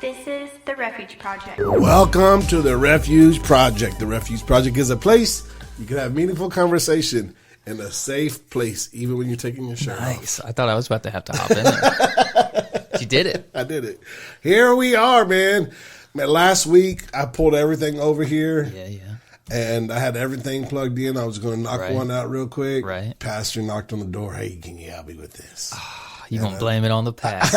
This is the Refuge Project. Welcome to the Refuge Project. The Refuge Project is a place you can have meaningful conversation in a safe place, even when you're taking your shirt off. Nice. I thought I was about to have to hop in there. You did it. I did it. Here we are, man. Last week, I pulled everything over here. Yeah. And I had everything plugged in. I was going to knock one out real quick. Right. Pastor knocked on the door. Hey, can you help me with this? You gonna blame it on the past?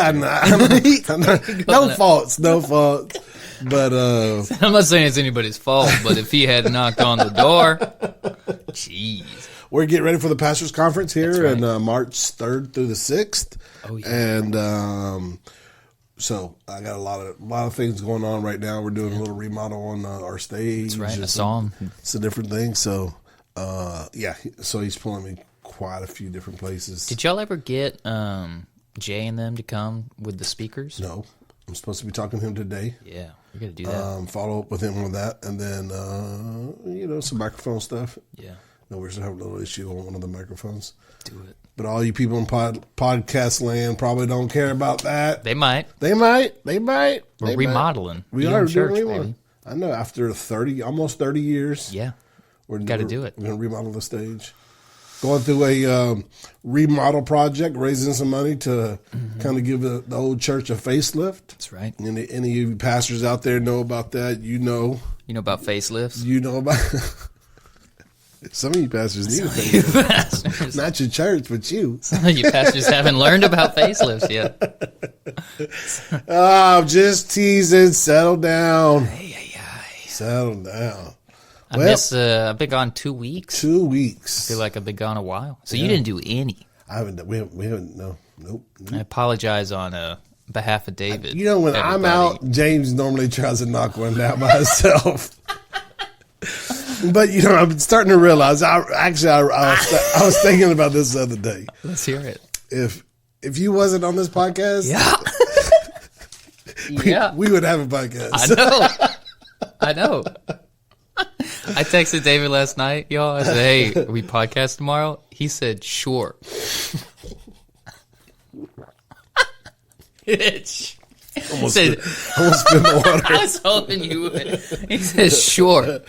No faults. But I'm not saying it's anybody's fault, but if he had knocked on the door, jeez. We're getting ready for the pastors' conference here That's right. on March 3rd through the 6th. Oh yeah. And so I got a lot of things going on right now. We're doing a little remodel on our stage. That's right. I saw him. It's a different thing. So so he's pulling me quite a few different places. Did y'all ever get Jay and them to come with the speakers? No. I'm supposed to be talking to him today. Yeah, we gotta do that. Follow up with him on that, and then some microphone stuff. Yeah, No, we're still having a little issue on one of the microphones. do it. But all you people in podcast land probably don't care about that. They might. They might. We're remodeling. We Elam are Church, doing baby. one. I know. After almost 30 years, Yeah, we're gotta do it. We're going to remodel the stage. Going through a remodel project, raising some money to kind of give the old church a facelift. that's right. And any of you pastors out there know about that, you know. You know about facelifts? You know about some of you pastors need a facelift. Pastors. Not your church, but you. Some of you pastors haven't learned about facelifts yet. Oh, I'm just teasing. Settle down. Hey. Settle down. I've been gone 2 weeks. 2 weeks. I feel like I've been gone a while. So you didn't do any. I haven't. We haven't. No. Nope. I apologize on behalf of David. You know, when I'm everybody. out, James normally tries to knock one down by himself. But I'm starting to realize. I was thinking about this the other day. Let's hear it. If you wasn't on this podcast, we would have a podcast. I know. I texted David last night, y'all. I said, "Hey, are we podcast tomorrow?" He said, "Sure." Almost spit my water. I was hoping you would. He said, "Sure."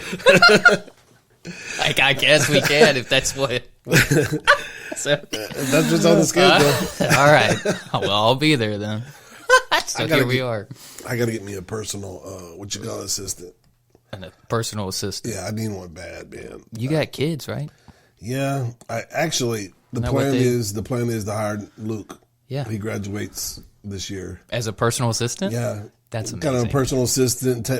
Like, I guess we can if that's what. So, That's what's on the schedule. all right. Well, I'll be there then. So here we are. I got to get me a personal, assistant. And a personal assistant. Yeah, I need one bad, man. You got kids, right? Yeah, the Not plan what they- is to hire Luke. Yeah. He graduates this year. As a personal assistant? Yeah, That's kind of amazing. a personal assistant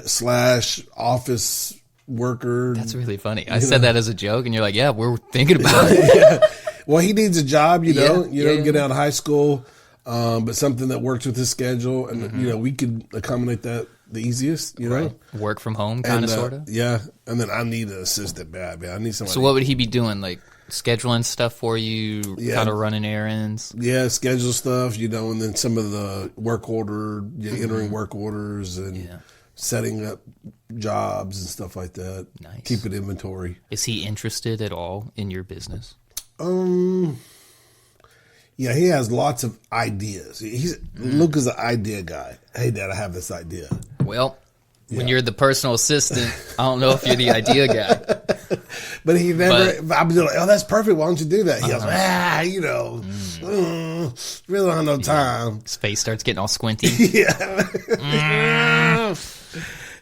/ office worker. That's really funny. I said that as a joke, and you're like, "Yeah, we're thinking about it." Well, he needs a job, Yeah, get out of high school, but something that works with his schedule, and we could accommodate that the easiest, Right. Work from home, kind of, sort of. Yeah, and then I need an assistant bad, man. I need somebody. So what would he be doing? Like scheduling stuff for you, Yeah. kind of running errands? Yeah, schedule stuff, and then some of the work order, entering work orders and setting up jobs and stuff like that. Nice. Keeping inventory. Is he interested at all in your business? Yeah, he has lots of ideas. Luke is an idea guy. Hey, Dad, I have this idea. Well, when you're the personal assistant, I don't know if you're the idea guy. But he never. I'm like, oh, that's perfect. Why don't you do that? He goes, really don't have no time. His face starts getting all squinty. Yeah.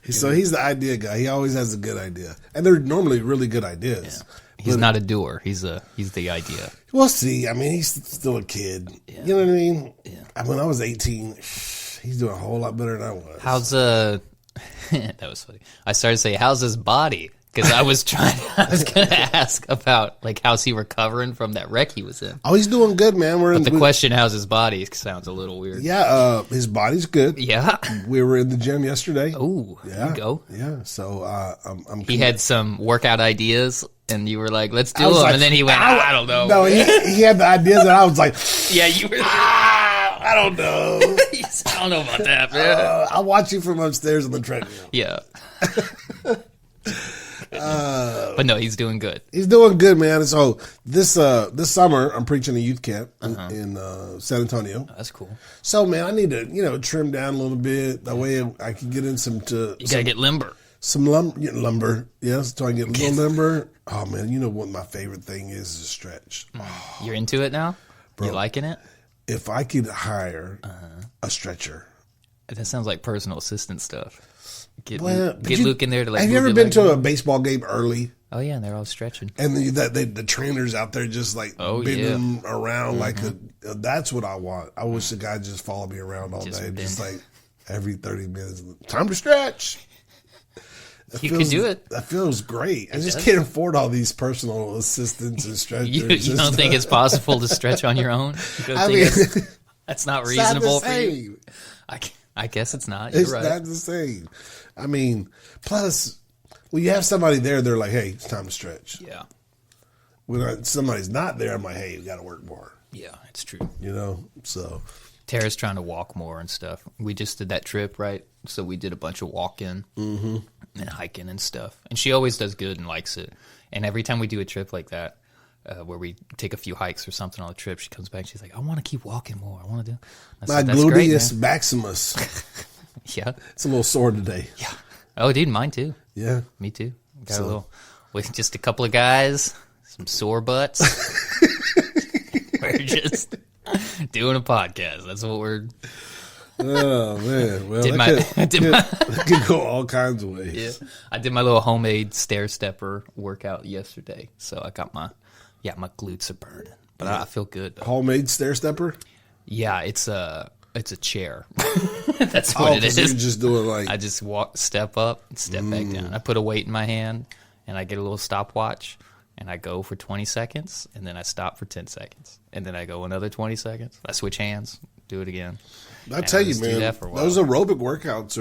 So he's the idea guy. He always has a good idea, and they're normally really good ideas. He's not a doer. He's the idea. We'll see. I mean, he's still a kid. Yeah. You know what I mean? Yeah. When I was 18, he's doing a whole lot better than I was. How's that was funny. I started to say, how's his body? Because I was going to ask about, like, how's he recovering from that wreck he was in? Oh, he's doing good, man. But the question, how's his body, sounds a little weird. Yeah, his body's good. Yeah. We were in the gym yesterday. Ooh, there you go. Yeah, so I'm He had some workout ideas, and you were like, let's do I was them. like, And then he went, I don't know. No, he had the ideas, and I was like, Yeah, you were I don't know. I don't know about that, man. I'll watch you from upstairs on the treadmill. Yeah. But no, he's doing good. He's doing good, man. So this summer, I'm preaching a youth camp in San Antonio. Oh, that's cool. So, man, I need to, trim down a little bit. That way I can get in You gotta get limber. some lumber. Yes, so I can get a little lumber. Oh, man, you know what my favorite thing is a stretch. You're into it now? You liking it? If I could hire a stretcher. That sounds like personal assistant stuff. Get But Luke in there to like. Have you move ever your been leg. to a baseball game early? Oh yeah, and they're all stretching. And the trainers out there just like bending them around like that's what I want. I wish the guy just follow me around all Just day, bend. just like every 30 minutes. Time to stretch. You can do it. That feels great. I just can't afford all these personal assistants and stretchers. You don't think it's possible to stretch on your own? You don't I think mean, that's not it's not the reasonable for you? same. I guess it's not. You're It's right. not the same. I mean, plus, when you have somebody there, they're like, hey, it's time to stretch. Yeah, When somebody's not there, I'm like, hey, you got to work more. yeah, it's true. So Tara's trying to walk more and stuff. We just did that trip, right? So we did a bunch of walking and hiking and stuff. And she always does good and likes it. And every time we do a trip like that, where we take a few hikes or something on the trip, she comes back and she's like, I want to keep walking more. I want to do. I my said, "That's great, gluteus man." maximus. Yeah. It's a little sore today. Yeah. Oh, dude, mine too. Yeah. Me too. Got a little, with just a couple of guys, some sore butts. We're just doing a podcast. That's what we're. Oh man. Well, Did that could go all kinds of ways. Yeah, I did my little homemade stair stepper workout yesterday, so I got my glutes are burning, but I feel good. Homemade stair stepper. Yeah, it's a chair. That's what it So is. you're just doing like I just step up, and step back down. I put a weight in my hand, and I get a little stopwatch, and I go for 20 seconds, and then I stop for 10 seconds, and then I go another 20 seconds. I switch hands, do it again. I tell you, just do man, that for a while. those aerobic workouts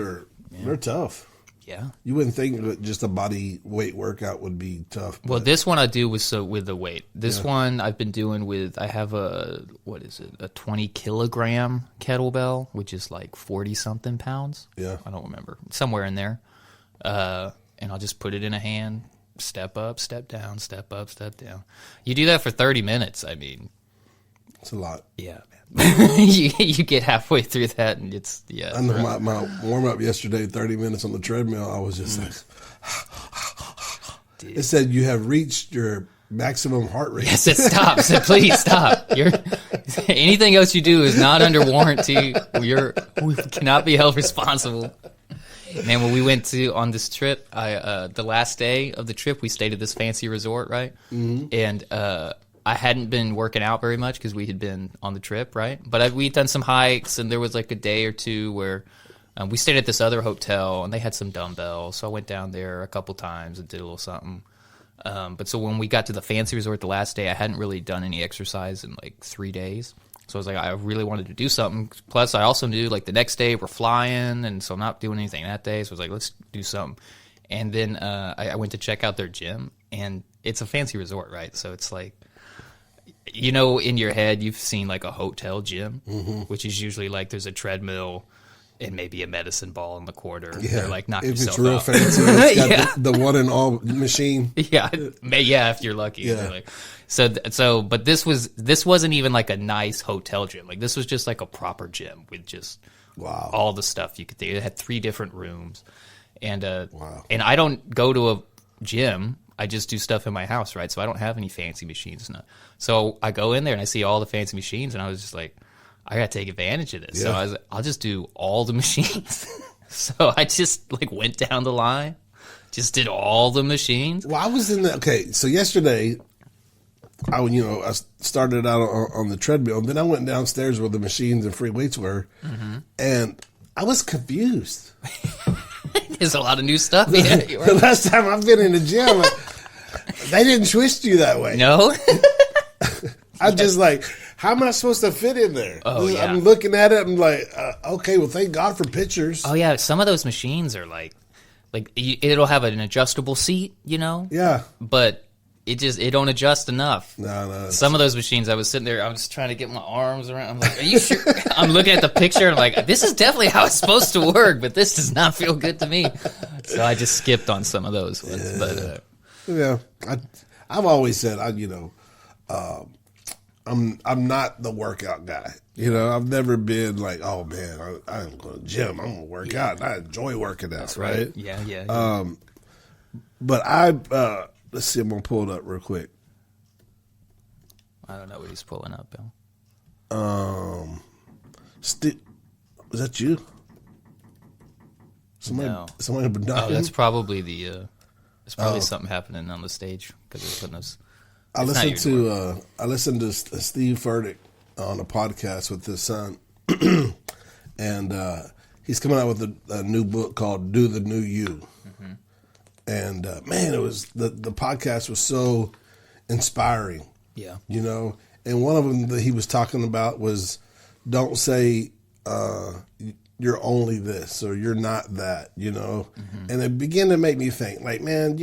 they're tough. Yeah. You wouldn't think that just a body weight workout would be tough. Well, but this one I do with the weight. This one I've been doing with, I have a 20 kilogram kettlebell, which is like 40 something pounds. Yeah. I don't remember, somewhere in there. And I'll just put it in a hand, step up, step down, step up, step down. You do that for 30 minutes. I mean, it's a lot. yeah, man. you get halfway through that and it's, yeah. I know my warm up yesterday, 30 minutes on the treadmill. I was just like, it said you have reached your maximum heart rate. I said, stop. I said, please stop. Anything else you do is not under warranty. We cannot be held responsible. Man, when we went on this trip, the last day of the trip, we stayed at this fancy resort, right? Mm-hmm. And I hadn't been working out very much because we had been on the trip, right? But we'd done some hikes, and there was like a day or two where we stayed at this other hotel, and they had some dumbbells. So I went down there a couple times and did a little something. But so when we got to the fancy resort the last day, I hadn't really done any exercise in like 3 days. So I was like, I really wanted to do something. Plus, I also knew like the next day we're flying, and so I'm not doing anything that day. So I was like, let's do something. And then I went to check out their gym, and it's a fancy resort, right? So it's like, in your head, you've seen like a hotel gym, which is usually like there's a treadmill and maybe a medicine ball in the corner. Yeah. They're like, knock if yourself it's real out. fancy, it's got Yeah. the one and all machine. Yeah, if you're lucky. Yeah. They're like, but this wasn't even like a nice hotel gym. Like this was just like a proper gym with just Wow. all the stuff you could think. It had 3 different rooms, and Wow. and I don't go to a gym. I just do stuff in my house, right? So I don't have any fancy machines. So I go in there and I see all the fancy machines, and I was just like, I gotta take advantage of this. So Yeah. I was like, I'll just do all the machines. So I just like went down the line, just did all the machines. Well, I was in so yesterday, I started out on the treadmill, and then I went downstairs where the machines and free weights were, and I was confused. There's a lot of new stuff. Yeah, you The are. last time I've been in the gym, they didn't twist you that way. No. I just like, how am I supposed to fit in there? Oh, yeah. I'm looking at it, I'm like, okay, well, thank God for pictures. Oh yeah, some of those machines are like it'll have an adjustable seat, Yeah. but it don't adjust enough. No. Some of those machines, I was sitting there, I was trying to get my arms around. I'm like, are you sure? I'm looking at the picture, and I'm like, this is definitely how it's supposed to work, but this does not feel good to me. So I just skipped on some of those ones. But I've always said I'm not the workout guy. I've never been like, oh man, I'm going to the gym. I'm going to work out. And I enjoy working out, right? Yeah. But let's see. I'm going to pull it up real quick. I don't know what he's pulling up, Bill. Was that you? Somebody been knocking? Oh, that's probably it's probably something happening on the stage because they're putting us. I listened to Steve Furtick on a podcast with his son, and he's coming out with a new book called "Do the New You." Mm-hmm. And man, it was the podcast was so inspiring. Yeah, and one of them that he was talking about was, don't say you're only this or you're not that, mm-hmm. And it began to make me think, like, man,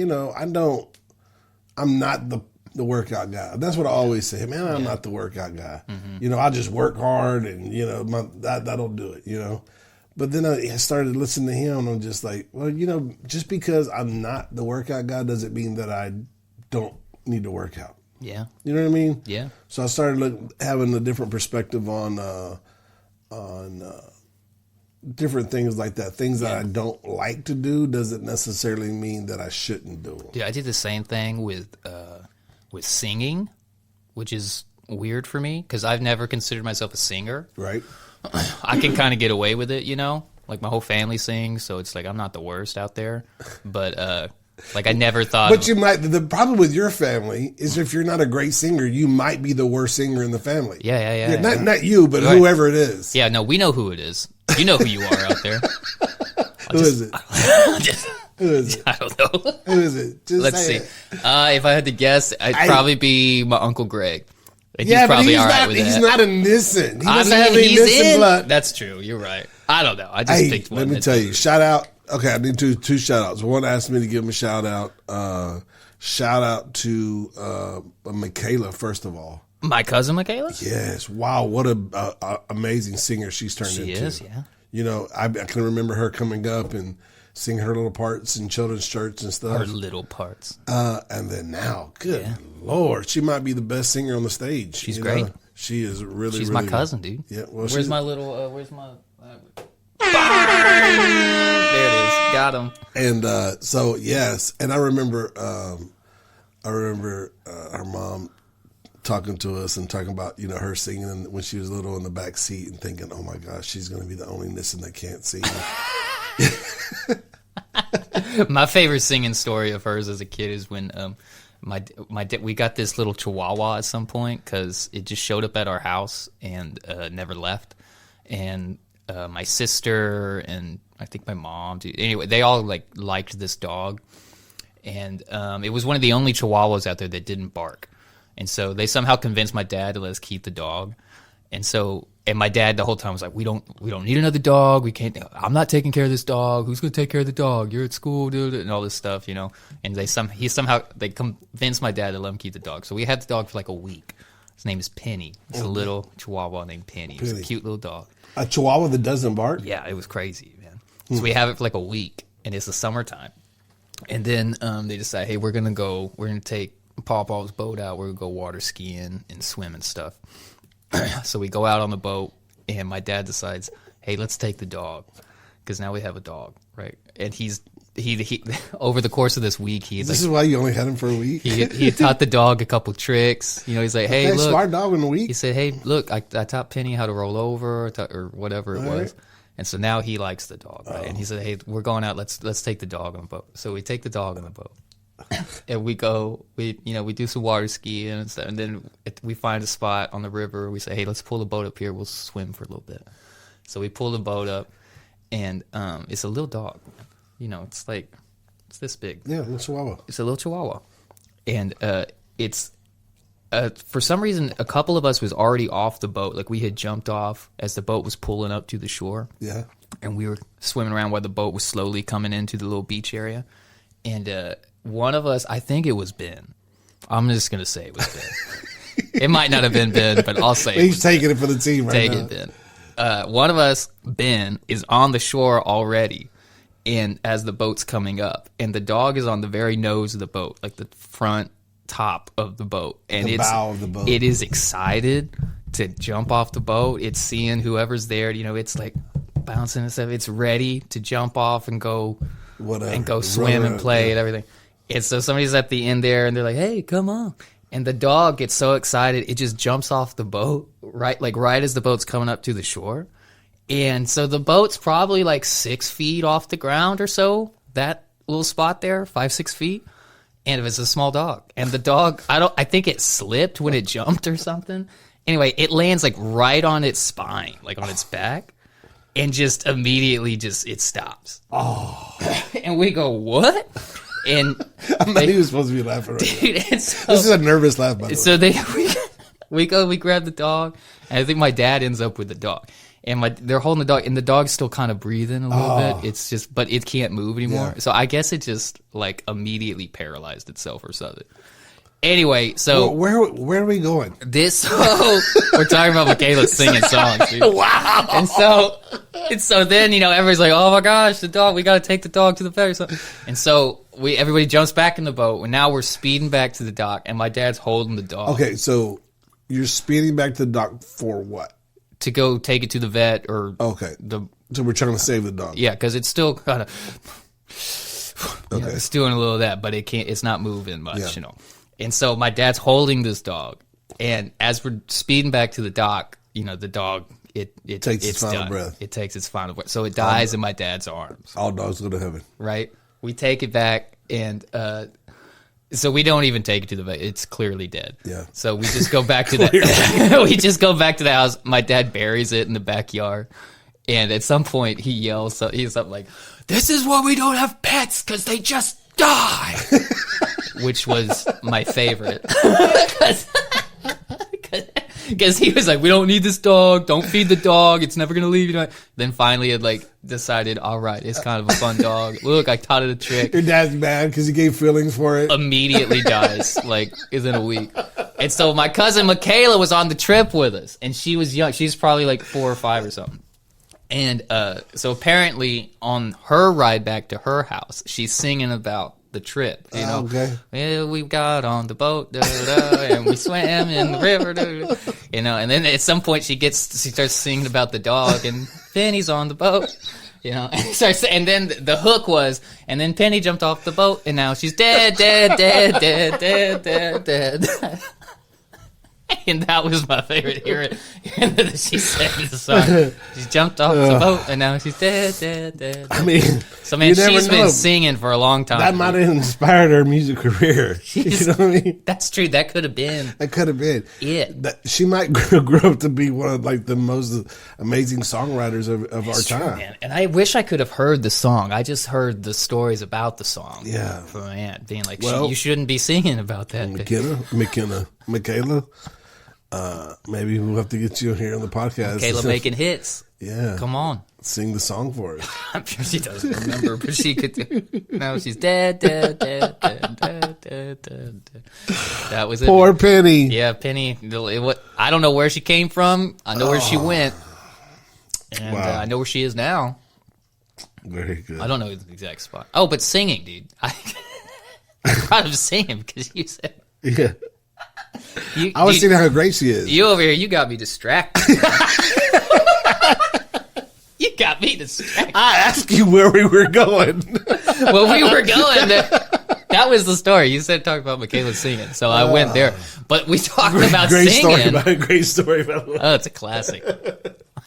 I'm not the workout guy. That's what I always say, man. I'm not the workout guy. Mm-hmm. I just work hard, and that'll do it. But then I started listening to him, and I'm just like, well, just because I'm not the workout guy doesn't mean that I don't need to work out. Yeah, you know what I mean? Yeah. So I started having a different perspective on different things like that. Things that I don't like to do doesn't necessarily mean that I shouldn't do them. Dude, I did the same thing with singing, which is weird for me because I've never considered myself a singer. Right. I can kind of get away with it, like my whole family sings, so it's like I'm not the worst out there. But I never thought. But you might. The problem with your family is if you're not a great singer, you might be the worst singer in the family. Yeah. Not you, but right. Whoever it is. Yeah, no, we know who it is. You know who you are out there. Who is it? Who is it? I don't know. Who is it? Let's see. If I had to guess, it'd probably be my Uncle Greg. He's but probably he's all right not. with He's that. not a Nissan. He doesn't have any he's Nissan in. blood. That's true. You're right. I don't know. I just picked one. Let me tell you. Shout out. Okay, I need two shout outs. One asked me to give him a shout out. Shout out to Michaela, first of all. My cousin Michaela? Yes. Wow, what a amazing singer she's turned into. She is, yeah. I can remember her coming up and singing her little parts in children's church and stuff. Her little parts. And then now, good Lord, she might be the best singer on the stage. She's great. She is really, She's really my cousin, dude. Yeah. Well, where's my little, where's my... There it is. Got him. And so, yes. And I remember her mom talking to us and talking about, her singing when she was little in the back seat and thinking, oh my gosh, she's going to be the only Nissan that can't sing. My favorite singing story of hers as a kid is when we got this little chihuahua at some point because it just showed up at our house and never left. And my sister and I think my mom, anyway, they all liked this dog. And it was one of the only chihuahuas out there that didn't bark. And so they somehow convinced my dad to let us keep the dog. And my dad the whole time was like, we don't need another dog. We can't. I'm not taking care of this dog. Who's going to take care of the dog? You're at school, dude, and all this stuff, And they convinced my dad to let him keep the dog. So we had the dog for like a week. His name is Penny. It's a little chihuahua named Penny. It's a cute little dog. A chihuahua that doesn't bark? Yeah, it was crazy, man. So we have it for like a week, and it's the summertime. And then they decide, hey, we're going to take Pawpaw's boat out. We're going to go water skiing and swim and stuff. So we go out on the boat, and my dad decides, hey, let's take the dog, because now we have a dog, right? And he over the course of this week, this is why you only had him for a week? he taught the dog a couple tricks. He's like, hey, look. Smart dog in a week. He said, hey, look, I taught Penny how to roll over or whatever it was. Right. And so now he likes the dog, right? And he said, hey, we're going out. Let's take the dog on the boat. So we take the dog on the boat. And we do some water skiing and stuff, and then we find a spot on the river. We say, hey, let's pull the boat up here. We'll swim for a little bit. So we pull the boat up, and it's a little dog. It's this big. Yeah, little chihuahua. It's a little chihuahua, and it's for some reason a couple of us was already off the boat. Like we had jumped off as the boat was pulling up to the shore. Yeah, and we were swimming around while the boat was slowly coming into the little beach area, and one of us, I think it was Ben. I'm just going to say it was Ben. It might not have been Ben, but I'll say he's taking it for the team right now. Take it, Ben. One of us, Ben, is on the shore already, and as the boat's coming up, and the dog is on the very nose of the boat, like the front top of the boat, and The bow of the boat. it is excited to jump off the boat. It's seeing whoever's there, it's like bouncing and stuff. It's ready to jump off and go Whatever. and go swim and play and everything. And so somebody's at the end there, and they're like, "Hey, come on!" And the dog gets so excited, it just jumps off the boat right as the boat's coming up to the shore. And so the boat's probably like 6 feet off the ground or so. That little spot there, 5-6 feet, and it was a small dog. And the dog, I think it slipped when it jumped or something. Anyway, it lands like right on its spine, like on its back, and just immediately it stops. Oh, and we go, what? And I'm not even supposed to be laughing right now. dude, and so, This is a nervous laugh, by the way. so we grab the dog, and I think my dad ends up with the dog. And they're holding the dog, and the dog's still kind of breathing a little bit. It's just, but it can't move anymore. Yeah. So I guess it just like immediately paralyzed itself or something. Anyway, so Where are we going? we're talking about Michaela singing songs. Dude. Wow. And so then, everybody's like, "Oh my gosh, the dog, we got to take the dog to the vet or something." And so everybody jumps back in the boat, and now we're speeding back to the dock, and my dad's holding the dog Okay, so you're speeding back to the dock for what? to go take it to the vet or Okay. the, So we're trying to save the dog. yeah, because it's still kind of, Okay. it's doing a little of that, but it's not moving much, Yeah. And so my dad's holding this dog, and as we're speeding back to the dock, the dog, it Takes its it's final done. breath. It takes its final breath. So it dies in my dad's arms. All dogs go to heaven. Right? We take it back, and so we don't even take it to the vet. It's clearly dead. Yeah. So we just go back to the we just go back to the house. My dad buries it in the backyard, and at some point he yells. So he's something like, "This is why we don't have pets, because they just die," which was my favorite. Because he was like, "We don't need this dog. Don't feed the dog. It's never gonna leave you." Then finally, it decided, all right, it's kind of a fun dog. Look, I taught it a trick. Your dad's mad because he gave feelings for it. Immediately dies, within a week. And so my cousin Michaela was on the trip with us, and she was young. She's probably like 4 or 5 or something. And so apparently, on her ride back to her house, she's singing about the trip. Okay. Well, we got on the boat, and we swam in the river, and then at some point she starts singing about the dog, and Penny's on the boat, and then the hook was, and then Penny jumped off the boat, and now she's dead, dead, dead, dead, dead, dead, dead. And that was my favorite. Hearing that she said the song. She jumped off the boat, and now she's dead, dead, dead. I mean, So, man, you never she's know. been singing for a long time. That might have inspired her music career. You know what I mean? That's true. That could have been That could have been. it. She might grow up to be one of the most amazing songwriters of our time. Man. And I wish I could have heard the song. I just heard the stories about the song. Yeah. From my aunt being like, Well- you shouldn't be singing about that. Michaela. Maybe we'll have to get you here on the podcast. Kayla making hits. Yeah. Come on. Sing the song for us. I'm sure she doesn't remember, but she could do. No, she's dead, dead, dead, dead, dead, dead, dead. That was it. Poor Penny. Yeah, Penny. I don't know where she came from. I know where she went. And Wow. I know where she is now. Very good. I don't know the exact spot. Oh, but singing, dude. I'm proud of singing because you said. Yeah. I was seeing how great she is. You over here, you got me distracted. You got me distracted. I asked you where we were going. Well, we were going there. That was the story. You said talk about Michaela singing, so I went there. But we talked about Great singing. Great story about it. Oh, it's a classic.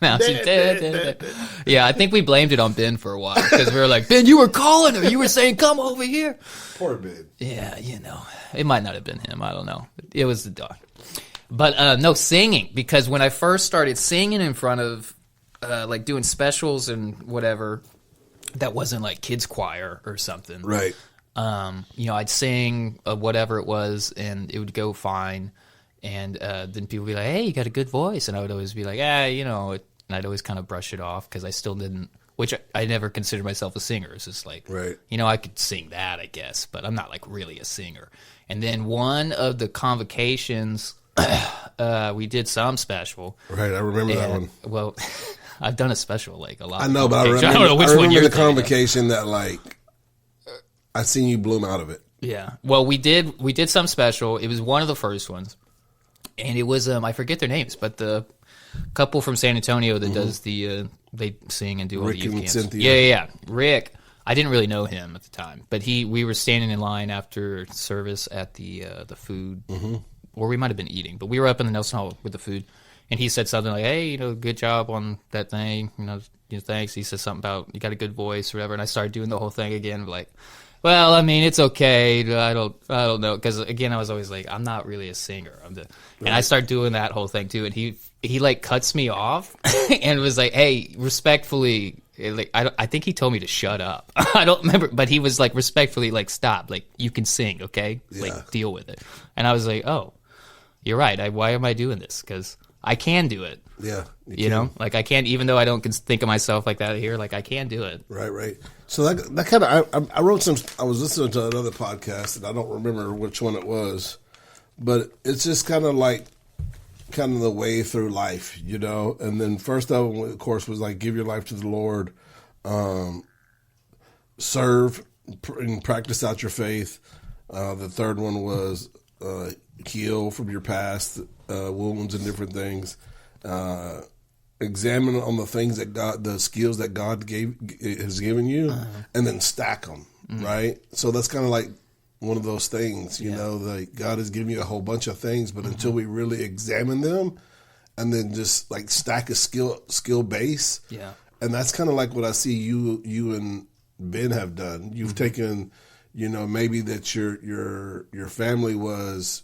Now she's dead. Yeah, I think we blamed it on Ben for a while because we were like, Ben, you were calling her. You were saying, come over here. Poor Ben. Yeah, it might not have been him. I don't know. It was the dog. But no, singing, because when I first started singing in front of doing specials and whatever, that wasn't like kids choir or something. Right. I'd sing whatever it was, and it would go fine. And then people would be like, hey, you got a good voice. And I would always be like, and I'd always kind of brush it off because I still didn't, which I never considered myself a singer. It's just like, Right. I could sing that, I guess, but I'm not like really a singer. And then one of the convocations, we did some special. Right. I remember that And, one. well, I've done a special like a lot. I know, but I don't know which one remember you're the thinking of. convocation that like I seen you bloom out of it. Yeah. Well, we did some special. It was one of the first ones, and it was I forget their names, but the couple from San Antonio that does the they sing and do all Rick the youth and camps. Cynthia. Yeah. Rick. I didn't really know him at the time, but we were standing in line after service at the food, or we might have been eating, but we were up in the Nelson Hall with the food, and he said something like, "Hey, good job on that thing, thanks." He said something about you got a good voice or whatever, and I started doing the whole thing again, like, well, I mean, it's okay. I don't know, because again, I was always like, I'm not really a singer. And I started doing that whole thing too, and he like cuts me off and was like, "Hey, respectfully." Like I think he told me to shut up. I don't remember, but he was like respectfully like, "Stop, like you can sing, okay? Like deal with it." And I was like, "Oh, you're right. Why am I doing this? Because I can do it." Yeah, you know, like I can't, even though I don't think of myself like that here. Like I can do it. Right. So that kind of I wrote some. I was listening to another podcast and I don't remember which one it was, but it's just kind of the way through life, And then first of course, was like give your life to the Lord, serve and practice out your faith. The third one was heal from your past wounds and different things. Examine on the things the skills that God has given you, and then stack them. Right. So that's kind of like one of those things, like God has given you a whole bunch of things, but until we really examine them and then just like stack a skill base. Yeah. And that's kind of like what I see you and Ben have done. You've taken, maybe that your family was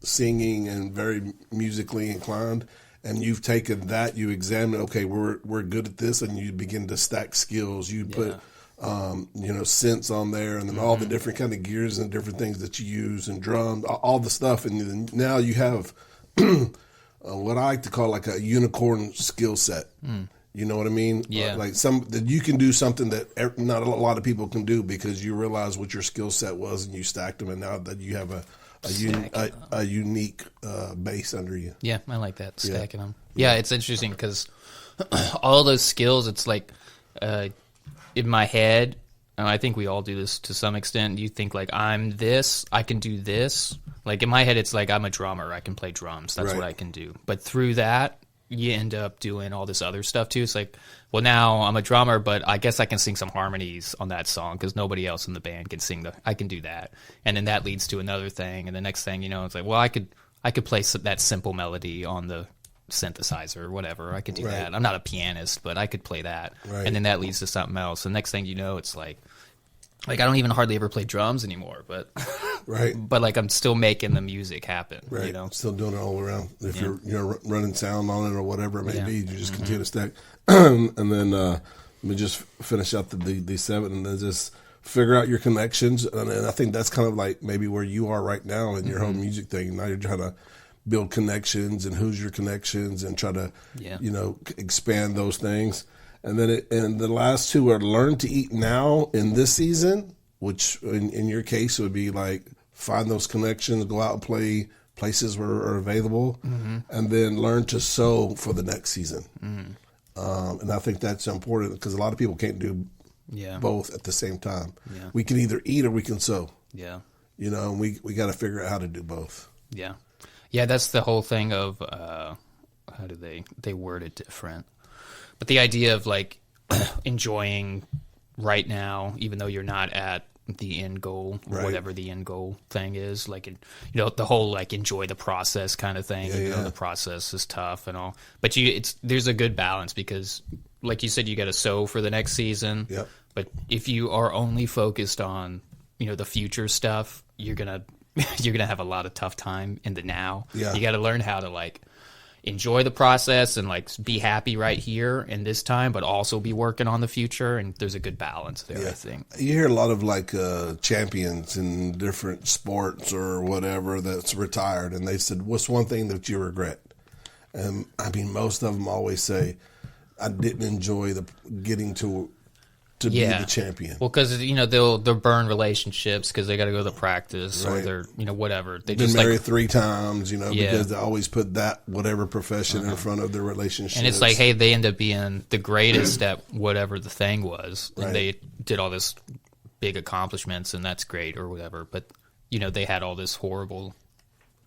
singing and very musically inclined, and you've taken that, you examine, okay, we're good at this, and you begin to stack skills. You put synths on there, and then all the different kind of gears and different things that you use, and drums, all the stuff, and then now you have what I like to call like a unicorn skill set. You know what I mean? Yeah. Like that you can do something that not a lot of people can do because you realize what your skill set was and you stacked them, and now that you have a unique base under you. Yeah, I like that, stacking them. Yeah, it's interesting because all those skills, it's like in my head, and I think we all do this to some extent, you think like, I'm this, I can do this. Like in my head, it's like I'm a drummer, I can play drums, that's what I can do. But through that, you end up doing all this other stuff too. It's like, well, now I'm a drummer, but I guess I can sing some harmonies on that song because nobody else in the band can sing I can do that. And then that leads to another thing. And the next thing, it's like, well, I could play that simple melody on the synthesizer or whatever. I could do that. I'm not a pianist, but I could play that. Right. And then that leads to something else. The next thing you know, it's like I don't even hardly ever play drums anymore, but but like I'm still making the music happen. Right. Still doing it all around. If you're running sound on it or whatever it may be, you just continue to stack. And then let me just finish out the 7, and then just figure out your connections. And I think that's kind of like maybe where you are right now in your whole music thing. Now you're trying to build connections and who's your connections and try to expand those things. And then and the last two are learn to eat now in this season, which in your case would be like find those connections, go out and play places where are available, and then learn to sow for the next season. And I think that's important because a lot of people can't do both at the same time. Yeah. We can either eat or we can sow. Yeah. And we got to figure out how to do both. Yeah. Yeah, that's the whole thing of how do they word it different? But the idea of like enjoying right now, even though you're not at the end goal, or whatever the end goal thing is, like the whole like enjoy the process kind of thing. The process is tough and all, but there's a good balance because, like you said, you got to sow for the next season. Yep. But if you are only focused on the future stuff, you're gonna have a lot of tough time in the now. Yeah. You got to learn how to like enjoy the process and like be happy right here in this time, but also be working on the future. And there's a good balance there, I think. You hear a lot of like champions in different sports or whatever that's retired, and they said, "What's one thing that you regret?" And I mean, most of them always say, "I didn't enjoy getting to to be Yeah. the champion. Well, because they'll burn relationships because they got to go to the practice or Right. they're whatever. They Been just married 3 times, Yeah. because they always put that whatever profession in front of their relationship. and it's like, hey, they end up being the greatest at whatever the thing was, and Right. they did all this big accomplishments, and that's great or whatever. But they had all this horrible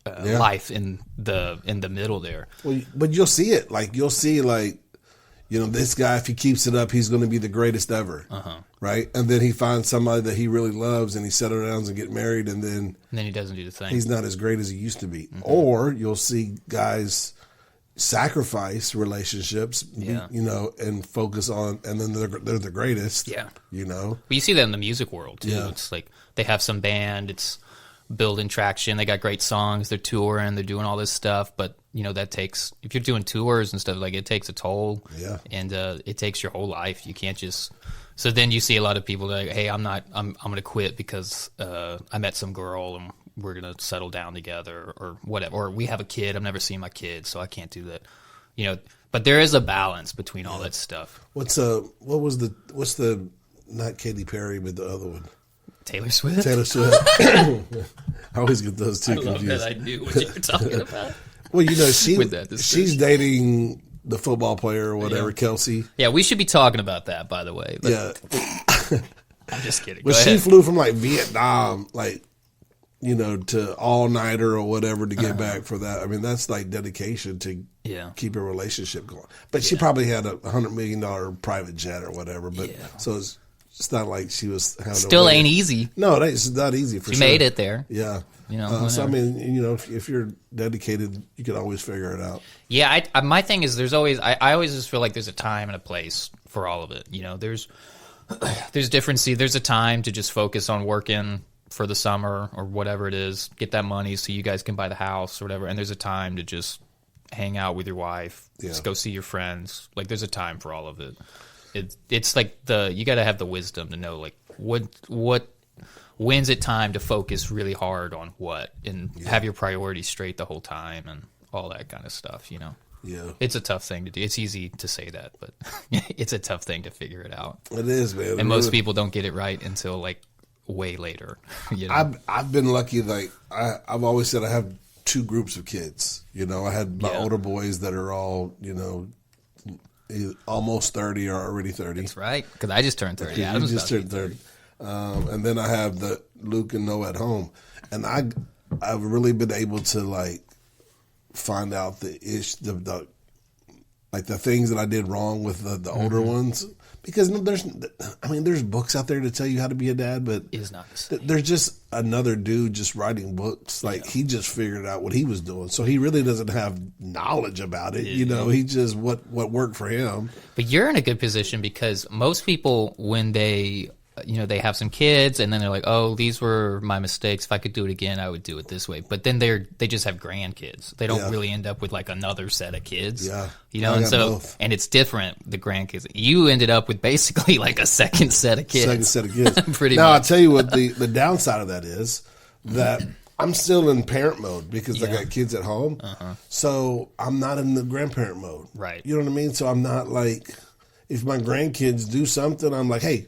Yeah. life in the middle there. Well, but you'll see it. Like you'll see, this guy, if he keeps it up, he's going to be the greatest ever, right? And then he finds somebody that he really loves, and he settles down and get married, and then And then he doesn't do the thing. he's not as great as he used to be. Or you'll see guys sacrifice relationships, Yeah. and focus on, and then they're the greatest. Yeah. Well, you see that in the music world too. Yeah. It's like they have some band, it's building traction, they got great songs, they're touring, they're doing all this stuff, but that takes, if you're doing tours and stuff, like it takes a toll. Yeah. And it takes your whole life. You can't just, so then you see a lot of people like, hey, I'm going to quit because I met some girl and we're going to settle down together or whatever, or we have a kid, I've never seen my kid, so I can't do that. But there is a balance between all that stuff. what's not Katy Perry, but the other one, Taylor Swift? Taylor Swift. I always get those two I love confused. that I knew what you were talking about. Well, she With that description. she's dating the football player or whatever, Kelsey. Yeah, we should be talking about that, by the way. But Yeah. I'm just kidding. But Go she ahead. flew from Vietnam, to all nighter or whatever to get back for that. I mean, that's like dedication to Yeah. keep a relationship going. But she probably had a $100 million private jet or whatever. But so it's not like she was having Still ain't easy. No, it's not easy for She sure. made it there. Yeah. whatever. So I mean, if you're dedicated, you can always figure it out. Yeah, my thing is there's always I always just feel like there's a time and a place for all of it. There's different. See, there's a time to just focus on working for the summer or whatever it is, get that money so you guys can buy the house or whatever. And there's a time to just hang out with your wife, just go see your friends. Like there's a time for all of it. It's like you got to have the wisdom to know like when's it time to focus really hard on what and have your priorities straight the whole time and all that kind of stuff. Yeah. It's a tough thing to do. It's easy to say that, but it's a tough thing to figure it out. It is, man. And most people don't get it right until like way later. I've been lucky. Like I've always said, I have 2 groups of kids. I had my older boys that are all almost 30 or already 30. That's right. Because I just turned 30. You Adam's just about to turned be 30. And then I have the Luke and Noah at home, and I've really been able to like find out the things that I did wrong with the older ones. Because there's books out there to tell you how to be a dad, but It is not the same. there's just another dude just writing books. Like he just figured out what he was doing, so he really doesn't have knowledge about it. He just what worked for him. But you're in a good position because most people, when they have some kids and then they're like, oh, these were my mistakes. If I could do it again, I would do it this way. But then they just have grandkids. They don't really end up with like another set of kids. Yeah. I and got so both. and it's different. The grandkids. You ended up with basically like a second set of kids. Second set of kids. Pretty now, much. I'll tell you what the downside of that is that I'm still in parent mode because I got kids at home. So I'm not in the grandparent mode. Right. You know what I mean? So I'm not like, if my grandkids do something, I'm like, hey,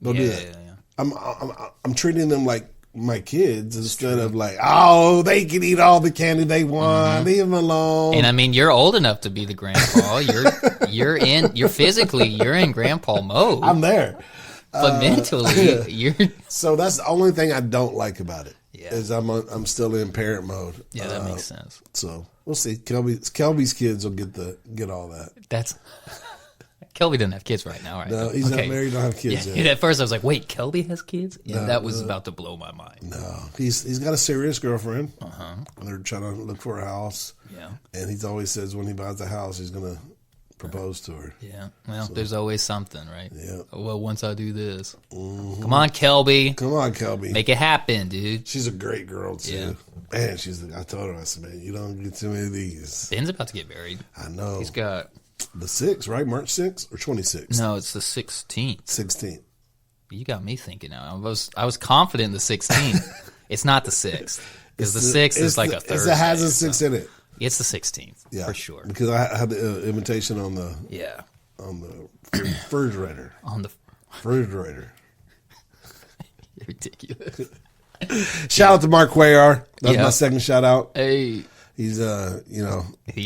go do that. Yeah. I'm treating them like my kids instead of like, oh, they can eat all the candy they want. Leave them alone. And I mean, you're old enough to be the grandpa. You're in grandpa mode. I'm there. But mentally, you're. So that's the only thing I don't like about it. Yeah. Is I'm still in parent mode. Yeah, that makes sense. So we'll see. Kelby's kids will get all that. That's. Kelby doesn't have kids right now, right? No, he's not married. Don't have kids Yeah, yet. at first I was like, wait, Kelby has kids? Yeah, No, that was about to blow my mind. No, he's got a serious girlfriend. They're trying to look for a house. Yeah. And he's always says when he buys a house, he's gonna propose to her. Yeah. Well, there's always something, right? Yeah. Well, once I do this. Come on, Kelby. Come on, Kelby. Make it happen, dude. She's a great girl too. Yeah. Man, I told her, I said, man, you don't get too many of these. Ben's about to get married. I know. He's got. The 6th, right? March 6th or 26th? No, it's the 16th. 16th. You got me thinking now. I was confident in the 16th. It's not the 6th. Because the 6th is like a Thursday. It has a 6 in it. It's the 16th, Yeah. for sure. Because I had the invitation on the Yeah. refrigerator. On the Refrigerator. Ridiculous. Shout out to Mark Cuellar. That's Yeah. my second shout out. Hey, He's he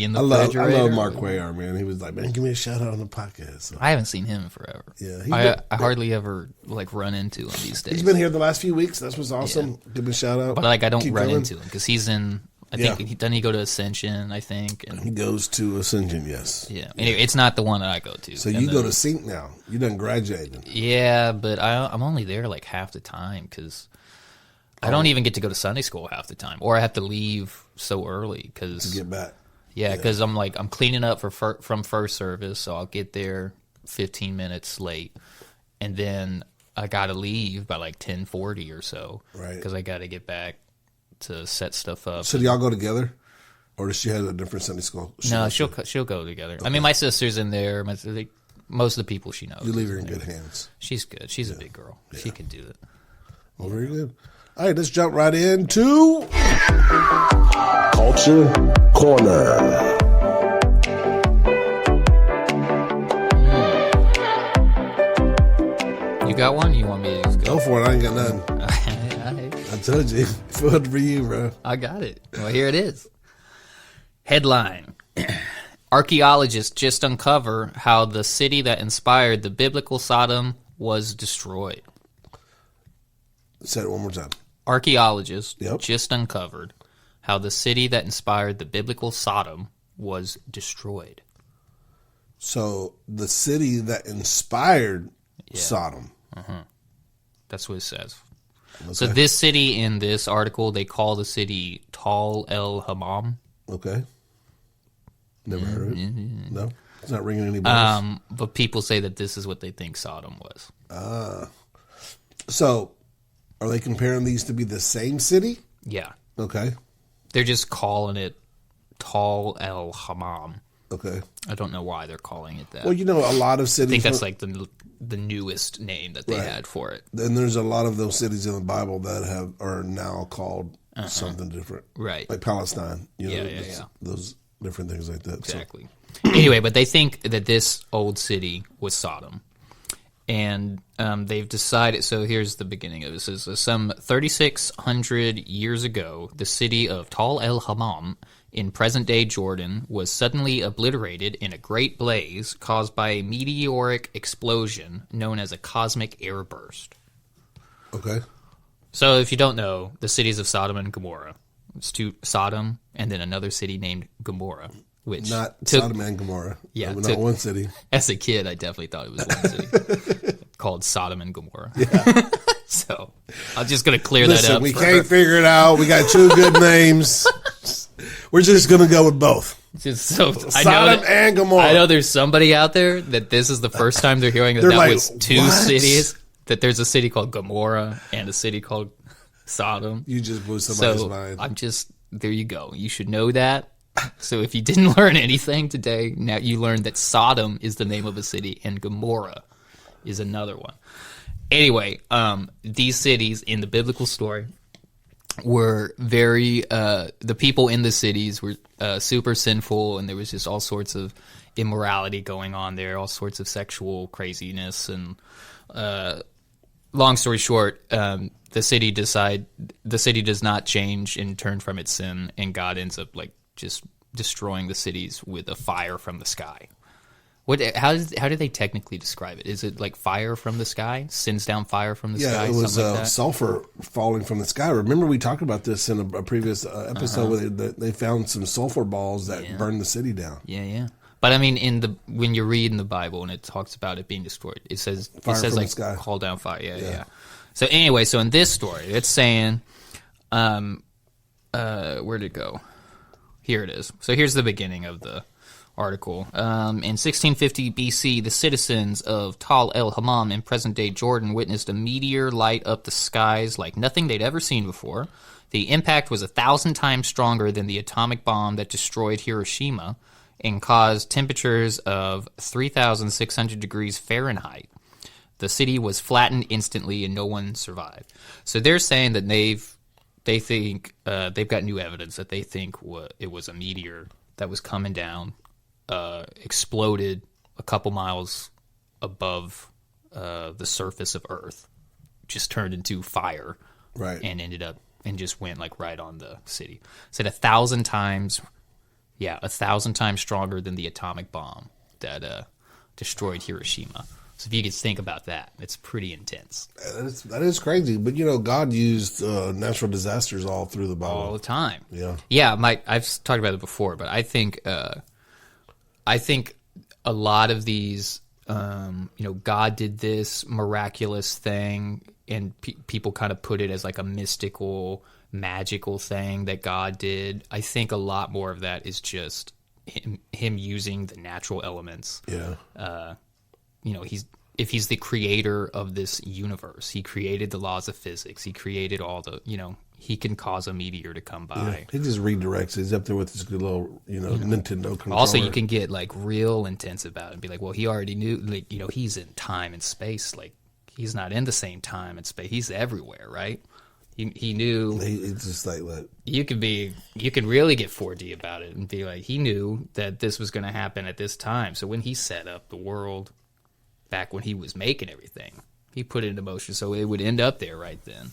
in the I love refrigerator? Mark Cuellar, man. He was like, man, give me a shout out on the podcast. So, I haven't seen him in forever. yeah, I hardly ever like run into him these days. he's been here the last few weeks. That's what's awesome. Give him a shout out. But like I don't Keep run going. into him because he's in. I think doesn't he go to Ascension? I think. And He goes to Ascension, yes. yeah. Anyway, it's not the one that I go to. So And you go the- to Sync now. You done graduated. Yeah, but I'm only there like half the time because I don't even get to go to Sunday school half the time, or I have to leave so early because Get back. I'm cleaning up from first service, so I'll get there 15 minutes late, and then I gotta leave by like 10:40 or so, Right. Because I gotta get back to set stuff up. So do y'all go together? Or does she have a different Sunday school? No, she'll go together. I mean, my sister's in there. Most of the people she knows. You leave her in good hands. She's good. She's a big girl. She can do it. Well, very good. All right, let's jump right into Culture Corner. You got one? You want me to just Go go? for it. I ain't got nothing. I told you. Food for you, bro. I got it. Well, here it is. Headline. Archaeologists just uncover how the city that inspired the biblical Sodom was destroyed. Say it one more time. Archaeologists Yep. just uncovered how the city that inspired the biblical Sodom was destroyed. So the city that inspired Sodom. That's what it says. Okay. So this city in this article, they call the city Tal El Hammam. Okay. Never heard of it. No? It's not ringing any bells. But people say that this is what they think Sodom was. So are they comparing these to be the same city? Yeah. Okay. They're just calling it Tal El Hammam. Okay. I don't know why they're calling it that. Well, you know, a lot of I cities. think that's like the newest name that they Right. had for it. And there's a lot of those cities in the Bible that are now called something different. Right. Like Palestine. You know, Yeah. those different things like that. Exactly. Anyway, but they think that this old city was Sodom. And they've decided, so here's the beginning of this. Is some 3,600 years ago, the city of Tal El Hammam in present-day Jordan was suddenly obliterated in a great blaze caused by a meteoric explosion known as a cosmic airburst. Okay. So if you don't know, the cities of Sodom and Gomorrah, it's Sodom and then another city named Gomorrah, which Not took, Sodom and Gomorrah. Yeah, Not took- one city. as a kid, I definitely thought it was one city called Sodom and Gomorrah. Yeah. So I'm just going to clear that Listen, up. we can't figure it out. We got two good names. We're just going to go with both. Just so I know Sodom that, and Gomorrah. I know there's somebody out there that this is the first time they're hearing that They're that like, was two "What?" cities. That there's a city called Gomorrah and a city called Sodom. You just blew somebody's So mind. I'm just there. You go. You should know that. So if you didn't learn anything today, now you learned that Sodom is the name of a city and Gomorrah is another one. Anyway, these cities in the biblical story were very the people in the cities were super sinful, and there was just all sorts of immorality going on there, all sorts of sexual craziness, and long story short, the city does not change and turn from its sin, and God ends up like just destroying the cities with a fire from the sky. How do they technically describe it? Is it like fire from the sky? Sends down fire from the sky? Yeah, it was something like that? sulfur falling from the sky. Remember we talked about this in a previous episode where they found some sulfur balls that burned the city down. Yeah. But I mean, when you read in the Bible and it talks about it being destroyed, it says Fire from the like sky. call down fire. Yeah. So anyway, so in this story, it's saying, where'd it go? Here it is. So here's the beginning of the article. In 1650 BC, the citizens of Tal El Hammam in present-day Jordan witnessed a meteor light up the skies like nothing they'd ever seen before. The impact was 1,000 times stronger than the atomic bomb that destroyed Hiroshima and caused temperatures of 3,600 degrees Fahrenheit. The city was flattened instantly and no one survived. So they're saying that they think they've got new evidence that they think it was a meteor that was coming down, exploded a couple miles above the surface of Earth just turned into fire, Right. and ended up and just went like right on the city. Said 1,000 times, 1,000 times stronger than the atomic bomb that destroyed Hiroshima. So if you could think about that, it's pretty intense. That is crazy. But, God used natural disasters all through the Bible. All the time. Yeah. Yeah, I've talked about it before, but I think a lot of these, God did this miraculous thing, and people kind of put it as like a mystical, magical thing that God did. I think a lot more of that is just him using the natural elements. Yeah. If he's the creator of this universe, he created the laws of physics. He created all the, he can cause a meteor to come by. He just redirects. He's up there with his good little, Nintendo controller. Also, you can get like real intense about it and be like, well, he already knew, like, he's in time and space. Like, he's not in the same time and space. He's everywhere, right? He knew. It's just like, look. You can really get 4D about it and be like, he knew that this was going to happen at this time. So when he set up the world back when he was making everything, he put it into motion so it would end up there right then.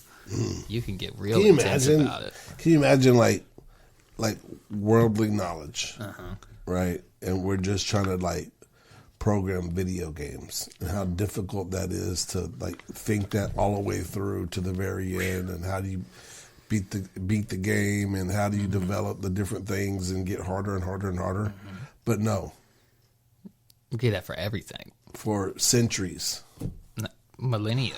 You can get real intense about it. Can you imagine like worldly knowledge, right? And we're just trying to program video games, and how difficult that is to think that all the way through to the very end, and how do you beat the game, and how do you develop the different things and get harder and harder and harder. But no, You get that for everything. For centuries, Millennia.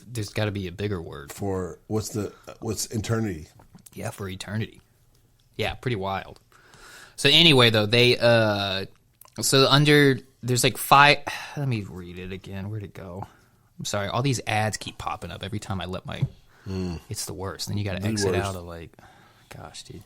There's got to be a bigger word. For what's eternity? Yeah, for eternity. Yeah, pretty wild. So anyway, though, there's like 5. Let me read it again. Where'd it go? I'm sorry. All these ads keep popping up every time I let my. It's the worst. Then you got to exit out of gosh, dude.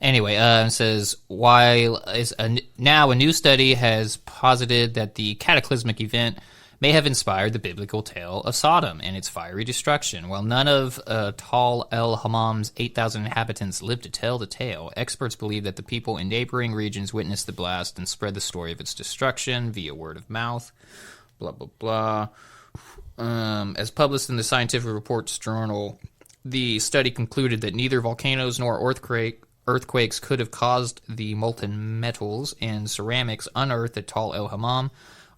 Anyway, it says, now a new study has posited that the cataclysmic event may have inspired the biblical tale of Sodom and its fiery destruction. While none of Tal el Hammam's 8,000 inhabitants lived to tell the tale, experts believe that the people in neighboring regions witnessed the blast and spread the story of its destruction via word of mouth. Blah, blah, blah. As published in the Scientific Reports Journal, the study concluded that neither volcanoes nor earthquakes could have caused the molten metals and ceramics unearthed at Tal el Hammam.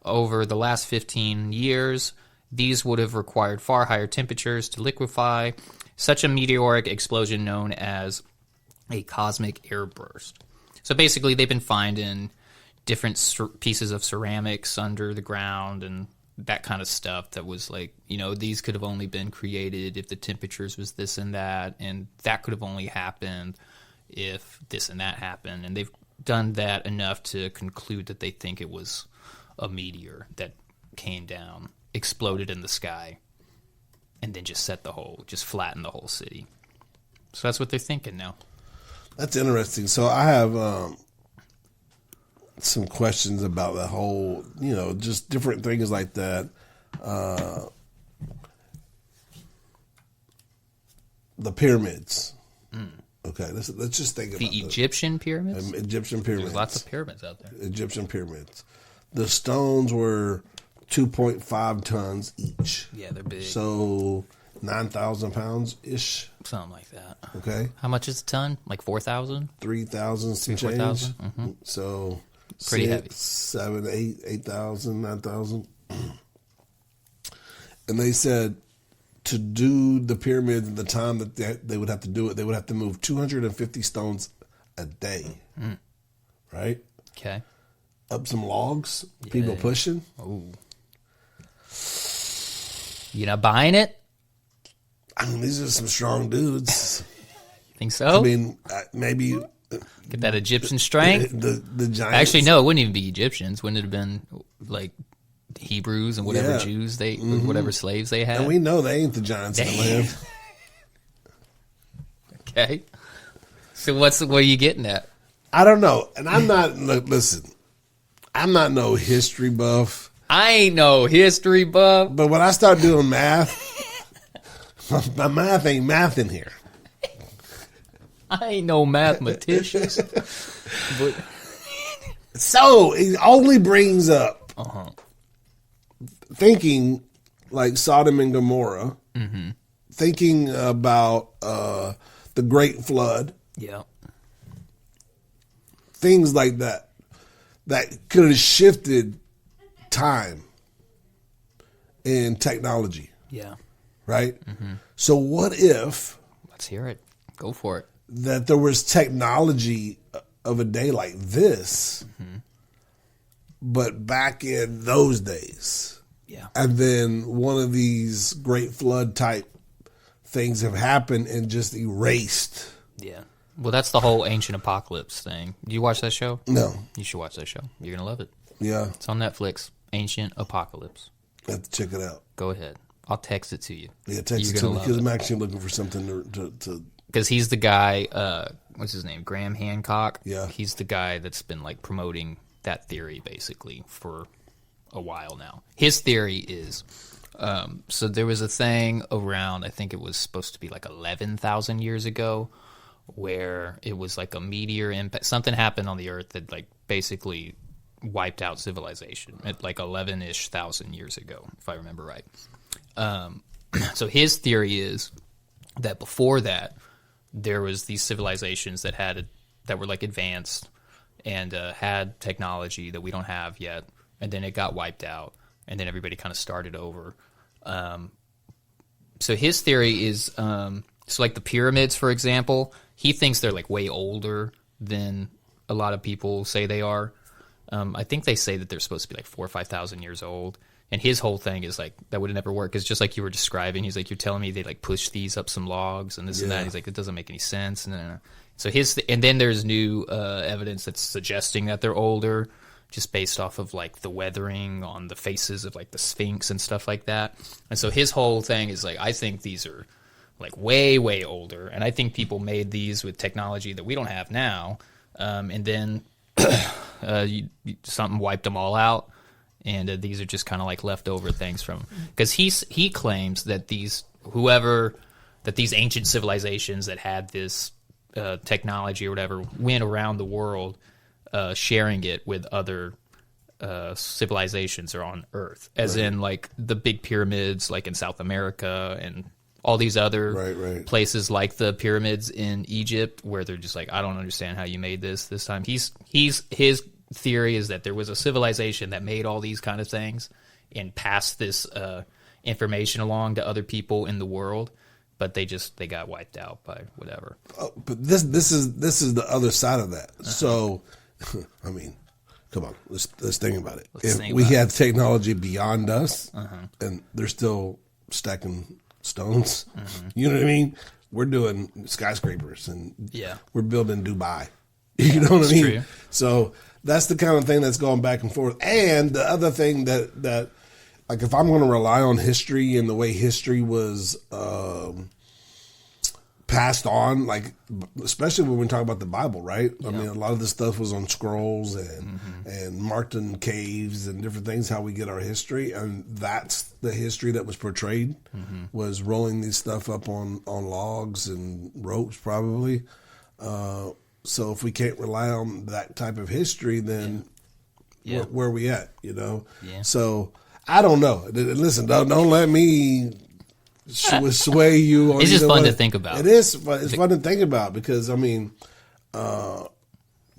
Over the last 15 years, these would have required far higher temperatures to liquefy, such a meteoric explosion known as a cosmic airburst. So basically, they've been finding different pieces of ceramics under the ground and that kind of stuff that was these could have only been created if the temperatures was this and that could have only happened if this and that happened. And they've done that enough to conclude that they think it was a meteor that came down, exploded in the sky, and then just flattened the whole city. So that's what they're thinking now. That's interesting. So I have some questions about the whole, just different things like that. The pyramids. Okay, let's just think about the Egyptian pyramids. Egyptian pyramids. There's lots of pyramids out there. Egyptian pyramids. The stones were 2.5 tons each. Yeah, they're big. So 9,000 pounds ish. Something like that. Okay. How much is a ton? Like 4,000? 3,000 some change. 4,000. Mm-hmm. So pretty 6, heavy. 7, 8,000, 9,000. And they said to do the pyramids in the time that they would have to do it, they would have to move 250 stones a day. Right? Okay. Up some logs, people pushing. Ooh. You not buying it? I mean, these are some strong dudes. Think so? I mean, maybe get that Egyptian strength. The giants. Actually, no, it wouldn't even be Egyptians. Wouldn't it have been like Hebrews and whatever Jews whatever slaves they had? And we know they ain't the giants in the land. Okay. So what are you getting at? I don't know, and I'm not. Listen, I'm not no history buff. I ain't no history buff. But when I start doing math, my math ain't math in here. I ain't no mathematician. But so it only brings up thinking like Sodom and Gomorrah, thinking about the Great Flood, Yeah. things like that could have shifted time and technology, Yeah. right? So what if Let's hear it. Go for it. that there was technology of a day like this, but back in those days, Yeah. and then one of these Great Flood type things have happened and just erased. Yeah. Well, that's the whole ancient apocalypse thing. Do you watch that show? No, You should watch that show. You're going to love it. yeah, It's on Netflix. Ancient Apocalypse. I have to check it out. Go ahead. I'll text it to you. Yeah, text You're it to gonna me love because it. I'm actually looking for something to Because he's the guy, what's his name? Graham Hancock. Yeah. He's the guy that's been like promoting that theory basically for a while now. His theory is, so there was a thing around, I think it was supposed to be like 11,000 years ago, where it was like a meteor impact. Something happened on the Earth that like basically wiped out civilization at like 11-ish thousand years ago, if I remember right. So his theory is that before that, there was these civilizations that were like advanced and had technology that we don't have yet, and then it got wiped out, and then everybody kind of started over. So his theory is, so like the pyramids, for example, he thinks they're like way older than a lot of people say they are. I think they say that they're supposed to be like 4,000 or 5,000 years old. And his whole thing is like, that would never work. Because just like you were describing, he's like, you're telling me they like push these up some logs and this and that. He's like, it doesn't make any sense. And so and then there's new evidence that's suggesting that they're older, just based off of like the weathering on the faces of like the Sphinx and stuff like that. And so his whole thing is like, I think these are like way, way older. And I think people made these with technology that we don't have now. And then something wiped them all out. And these are just kind of like leftover things from, because he claims that these ancient civilizations that had this technology or whatever went around the world sharing it with other civilizations or on Earth, as in like the big pyramids like in South America and all these other places like the pyramids in Egypt, where they're just like, I don't understand how you made this time. His theory is that there was a civilization that made all these kind of things and passed this information along to other people in the world, but they got wiped out by whatever. But this is the other side of that. So, I mean, come on, let's think about it. If we had technology beyond us, and they're still stacking stones, you know what I mean? We're doing skyscrapers and we're building Dubai. You know what I mean? True. So that's the kind of thing that's going back and forth. And the other thing that like, if I'm going to rely on history and the way history was passed on, like, especially when we talk about the Bible, right? I mean, a lot of this stuff was on scrolls and marked in caves and different things, how we get our history. And that's the history that was portrayed, was rolling these stuff up on logs and ropes probably. So if we can't rely on that type of history, then where are we at, you know? Yeah. So I don't know. Listen, don't let me sway you. On It's just fun way. to think about. It is. It's fun to think about because, I mean,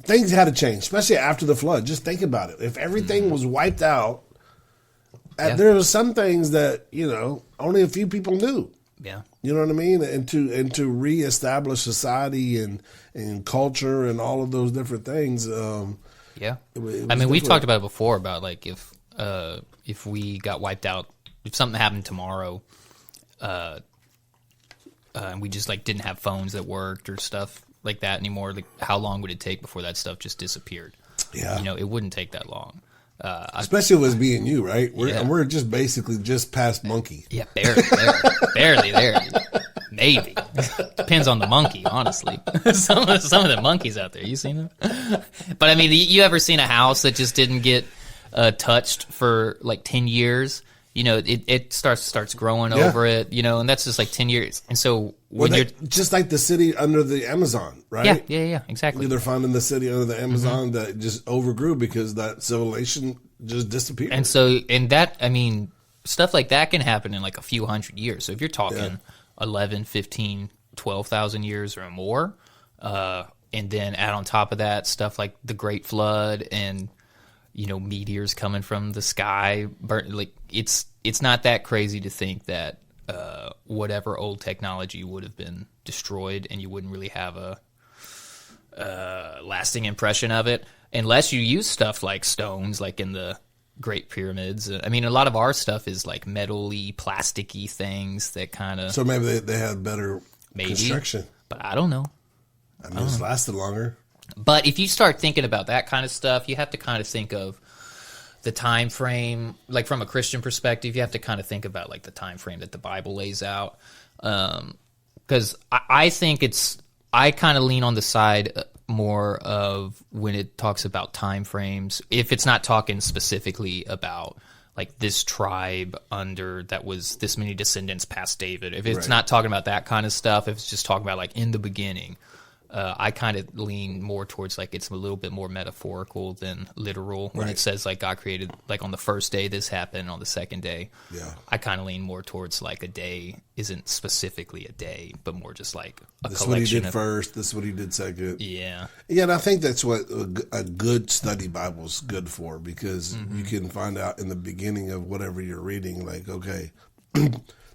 things had to change, especially after the flood. Just think about it. If everything was wiped out, there were some things that, you know, only a few people knew. Yeah. You know what I mean? And to reestablish society and culture and all of those different things. Yeah. It was I mean, we've different. talked about it before about like if we got wiped out, if something happened tomorrow, and we just like didn't have phones that worked or stuff like that anymore, like how long would it take before that stuff just disappeared? Yeah. You know, it wouldn't take that long. Especially with me and you, right? We're just basically just past monkey. Yeah, barely there. Maybe. Depends on the monkey, honestly. some of the monkeys out there, you seen them? But I mean, you ever seen a house that just didn't get touched for like 10 years? You know, it starts growing over it, you know, and that's just like 10 years. And so when you're just like the city under the Amazon, right? Yeah, exactly. They're finding the city under the Amazon that just overgrew because that civilization just disappeared. And so, and that, I mean, stuff like that can happen in like a few hundred years. So if you're talking Yeah. 11, 15, 12,000 years or more, and then add on top of that stuff like the Great Flood and meteors coming from the sky, like it's not that crazy to think that whatever old technology would have been destroyed, and you wouldn't really have a lasting impression of it unless you use stuff like stones, like in the Great Pyramids. I mean, a lot of our stuff is like metal-y, plasticky things that kind of... So maybe they had better construction. But I don't know. I mean, it's lasted longer. But if you start thinking about that kind of stuff, you have to kind of think of the time frame, like from a Christian perspective, you have to kind of think about like the time frame that the Bible lays out. Because I think I kind of lean on the side more of when it talks about time frames, if it's not talking specifically about like this tribe that was this many descendants past David, if it's not talking about that kind of stuff, if it's just talking about like in the beginning, I kind of lean more towards like it's a little bit more metaphorical than literal. When it says like God created, like on the first day this happened, on the second day. Yeah. I kind of lean more towards like a day isn't specifically a day, but more just like a This is collection what he did of... first. This is what he did second. Yeah. Yeah, and I think that's what a good study Bible is good for, because you can find out in the beginning of whatever you're reading, like, okay,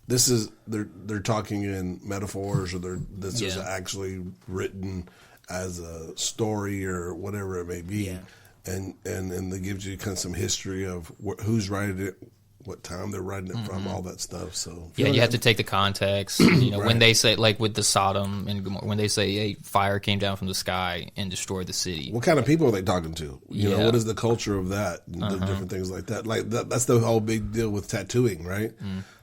this is they're talking in metaphors, or this is actually written as a story or whatever it may be, and it gives you kind of some history of who's writing it, what time they're writing it from, all that stuff. So Yeah, you have to take the context. When they say, like with the Sodom and Gomorrah, when they say, hey, fire came down from the sky and destroyed the city. what kind of people are they talking to? You know, what is the culture of that? The different things like that. Like that's the whole big deal with tattooing, right?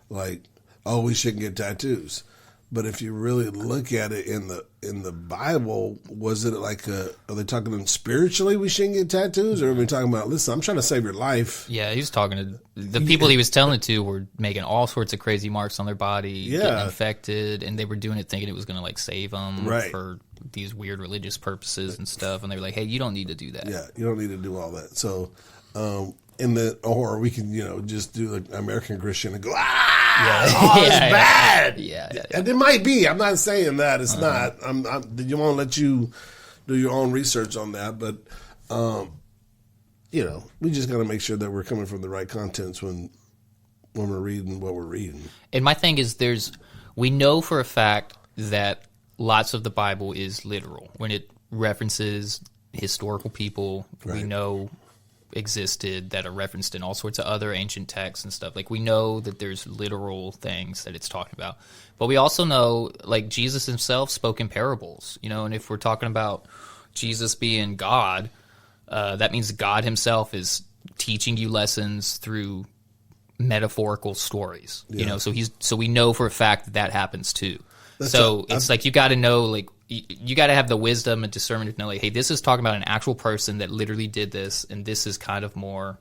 Like, oh, we shouldn't get tattoos. But if you really look at it in the Bible, was it like are they talking spiritually we shouldn't get tattoos, or are we talking about, listen, I'm trying to save your life? Yeah, he was talking to the people he was telling it to were making all sorts of crazy marks on their body, getting infected, and they were doing it thinking it was going to like save them for these weird religious purposes and stuff. And they were like, hey, you don't need to do that. Yeah, you don't need to do all that. So, or we can just do the American Christian and go, it's bad. Yeah. And it might be. I'm not saying that it's not. You won't let you do your own research on that, but we just got to make sure that we're coming from the right contents when we're reading what we're reading. And my thing is, we know for a fact that lots of the Bible is literal. When it references historical people, we know existed that are referenced in all sorts of other ancient texts and stuff. Like, we know that there's literal things that it's talking about. But we also know, like, Jesus himself spoke in parables, and if we're talking about Jesus being God, that means God himself is teaching you lessons through metaphorical stories, so we know for a fact that happens too. It's like you got to know, like, you got to have the wisdom and discernment to know, like, hey, this is talking about an actual person that literally did this, and this is kind of more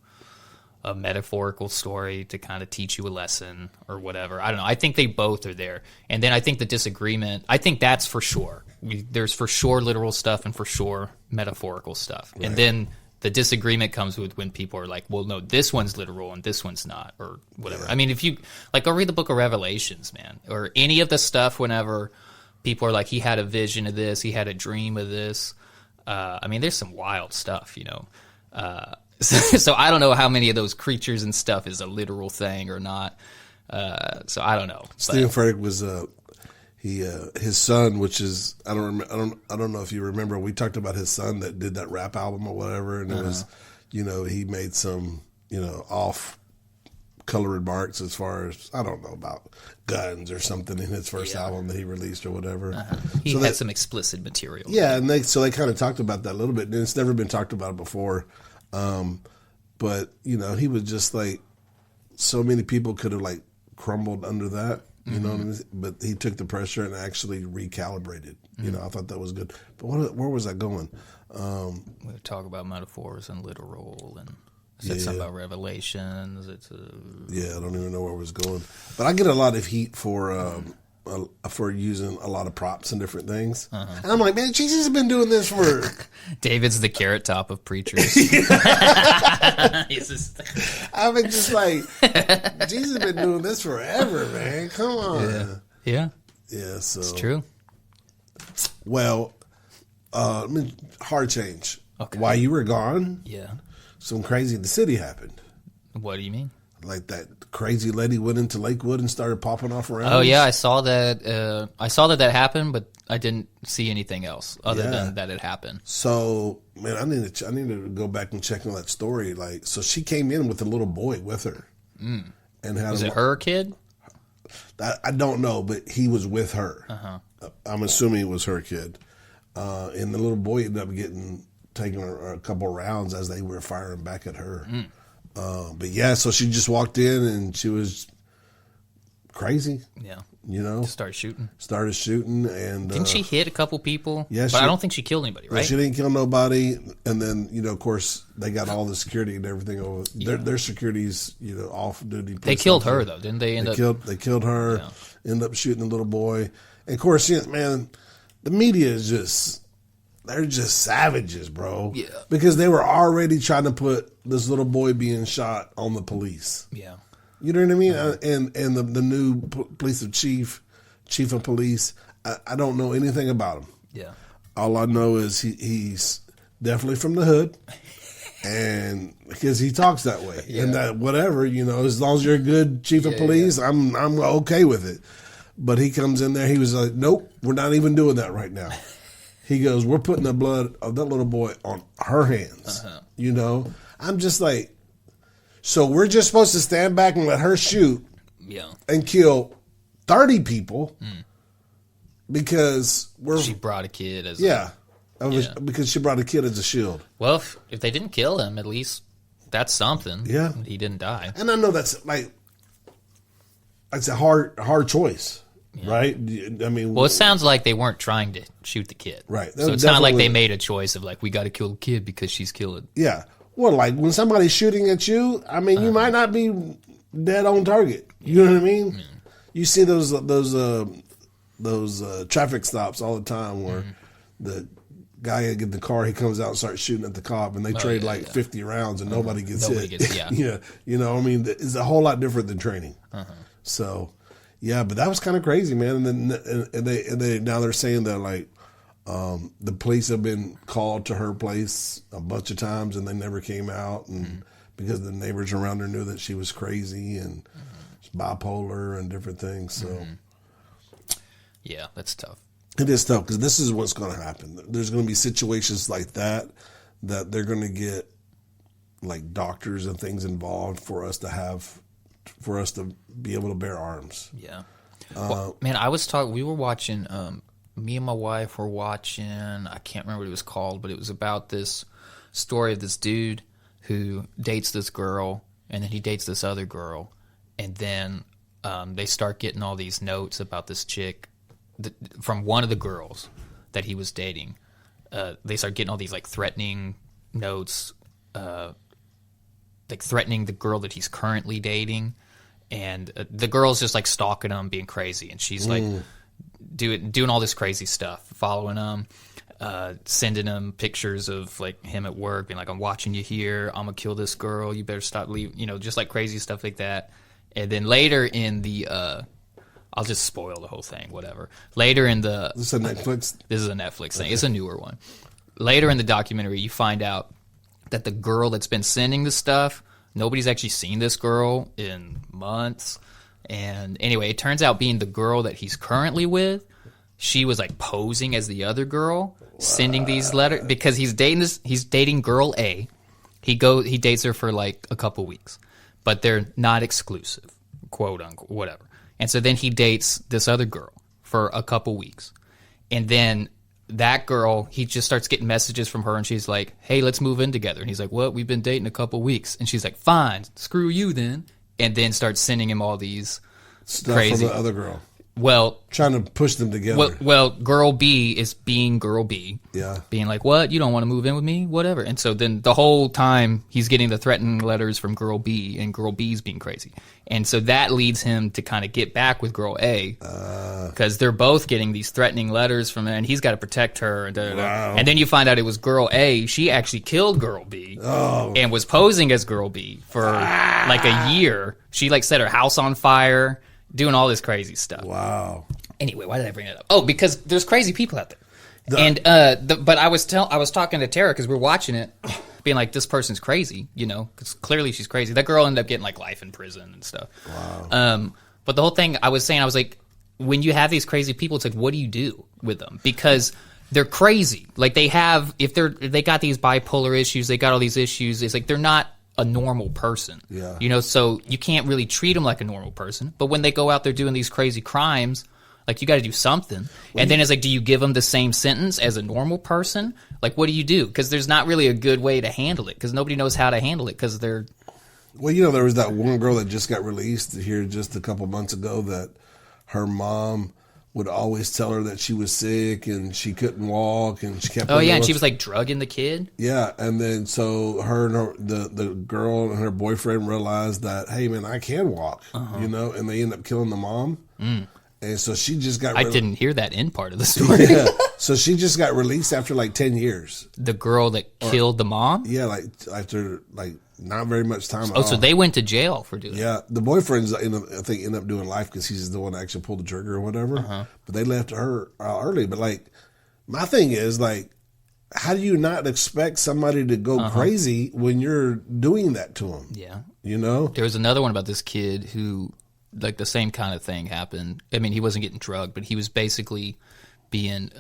a metaphorical story to kind of teach you a lesson or whatever. I don't know. I think they both are there. And then I think the disagreement, I think that's for sure. There's for sure literal stuff and for sure metaphorical stuff. Right. And then the disagreement comes with when people are like, well, no, this one's literal and this one's not, or whatever. Yeah. I mean, if you, like, go read the book of Revelations, man, or any of the stuff whenever people are like, he had a vision of this, he had a dream of this. I mean, there's some wild stuff, So I don't know how many of those creatures and stuff is a literal thing or not. So I don't know. Stephen Furtick was his son, which is I don't know if you remember. We talked about his son that did that rap album or whatever, and it was he made some off color remarks as far as, I don't know, about guns or something in his first album that he released or whatever. He had some explicit material. Yeah, and they kind of talked about that a little bit, and it's never been talked about before. But he was just like, so many people could have like crumbled under that, you know what I mean? But he took the pressure and actually recalibrated. I thought that was good. But where was that going? We talk about metaphors and literal, and said something about revelations. I don't even know where it was going. But I get a lot of heat for for using a lot of props and different things. And I'm like, man, Jesus has been doing this for. David's the carrot top of preachers. I've been just like, Jesus has been doing this forever, man. Come on. Yeah. Yeah. So It's true. Well, hard change. Okay. While you were gone, Yeah. some crazy in the city happened. What do you mean? Like that crazy lady went into Lakewood and started popping off around. Oh yeah, I saw that. I saw that happened, but I didn't see anything else other than that it happened. So, man, I need to go back and check on that story. Like, so she came in with a little boy with her, and had Was it her kid? I don't know, but he was with her. I'm assuming it was her kid, and the little boy ended up taking a couple rounds as they were firing back at her. But yeah, so she just walked in and she was crazy. Yeah. You know, Started shooting, and didn't she hit a couple people? Yeah, but I don't think she killed anybody, right? She didn't kill nobody, and then of course they got all the security and everything over. Their security's off duty. They killed her though, didn't they? They killed her. Yeah. Ended up shooting the little boy, and of course, man, the media is they're just savages, bro. Yeah. Because they were already trying to put this little boy being shot on the police. Yeah. You know what I mean? And the new chief of police, I don't know anything about him. Yeah. All I know is he's definitely from the hood, and because he talks that way, and that whatever as long as you're a good chief of police, I'm okay with it. But he comes in there, he was like, "Nope, we're not even doing that right now." He goes, "We're putting the blood of that little boy on her hands." I'm just like, so we're just supposed to stand back and let her shoot and kill 30 people because she brought a kid as because she brought a kid as a shield. Well, if they didn't kill him, at least that's something. Yeah. He didn't die. And I know that's a hard choice. Yeah. Right? I mean, well, it sounds like they weren't trying to shoot the kid. Right. So it's not like they made a choice of we got to kill the kid because she's killed. Yeah. Well, when somebody's shooting at you, I mean, you might not be dead on target. You know what I mean? Mm. You see those traffic stops all the time where the guy get in the car, he comes out and starts shooting at the cop, and they trade 50 rounds and nobody gets hit. Yeah. I mean, it's a whole lot different than training. So. Yeah, but that was kind of crazy, man. And then they now they're saying that the police have been called to her place a bunch of times and they never came out, and because the neighbors around her knew that she was crazy and bipolar and different things. So yeah, that's tough. It is tough because this is what's going to happen. There's going to be situations like that they're going to get doctors and things involved for us to be able to bear arms. Yeah. Well, man, we were watching, me and my wife were watching, I can't remember what it was called, but it was about this story of this dude who dates this girl, and then he dates this other girl, and then they start getting all these notes about this chick from one of the girls that he was dating. They start getting all these threatening notes, threatening the girl that he's currently dating, and the girl's just stalking him, being crazy, and she's doing all this crazy stuff, following him, sending him pictures of him at work, being I'm watching you here, I'm gonna kill this girl, you better stop leaving, just crazy stuff like that. And then later in the I'll just spoil the whole thing, whatever. Later in the This is a Netflix? This is a Netflix thing. It's a newer one. Later in the documentary, you find out that the girl that's been sending the stuff, nobody's actually seen this girl in months. And anyway, it turns out being the girl that he's currently with, she was posing as the other girl, sending these letters because he's dating girl A. He dates her for a couple weeks, but they're not exclusive, quote unquote, whatever. And so then he dates this other girl for a couple weeks. And then that girl, he just starts getting messages from her, and she's like, "Hey, let's move in together." And he's like, "What? We've been dating a couple weeks." And she's like, "Fine, screw you then." And then starts sending him all these stuff crazy from the other girl. Well, trying to push them together. well, girl B is being girl B. Yeah. Being like, what? You don't want to move in with me? Whatever. And so then the whole time he's getting the threatening letters from girl B, and girl B's being crazy. And so that leads him to kind of get back with girl A, because they're both getting these threatening letters from her, and he's got to protect her. And, and then you find out it was girl A. She actually killed girl B and was posing as girl B for like a year. She like set her house on fire, doing all this crazy stuff. Wow. Anyway, why did I bring it up? Oh, because there's crazy people out there. But I was talking to Tara because we're watching it, being like, this person's crazy, you know, because clearly she's crazy. That girl ended up getting like life in prison and stuff. Wow. But the whole thing I was saying, I was like, when you have these crazy people, it's like, what do you do with them? Because they're crazy. Like they got these bipolar issues, they got all these issues. It's like they're not a normal person. Yeah. You know, so you can't really treat them like a normal person. But when they go out there doing these crazy crimes, like you got to do something. And then it's like, do you give them the same sentence as a normal person? Like, what do you do? Because there's not really a good way to handle it, because nobody knows how to handle it, because they're... Well, you know, there was that one girl that just got released here just a couple months ago that her mom would always tell her that she was sick and she couldn't walk, and she kept... Oh, yeah, and she was like drugging the kid? Yeah, and then so her and the girl and her boyfriend realized that, hey, man, I can walk, you know, and they end up killing the mom. And so she just got... I didn't hear that end part of the story. Yeah. So she just got released after like 10 years. The girl that killed the mom? Yeah, like after like not very much time at Oh, all. so they went to jail for doing that. Yeah, the boyfriend's I think ended up doing life because he's the one that actually pulled the trigger or whatever. But they left her early. But like, my thing is like, how do you not expect somebody to go crazy when you're doing that to them? Yeah. You know? There was another one about this kid who, like, the same kind of thing happened. I mean, he wasn't getting drugged, but he was basically being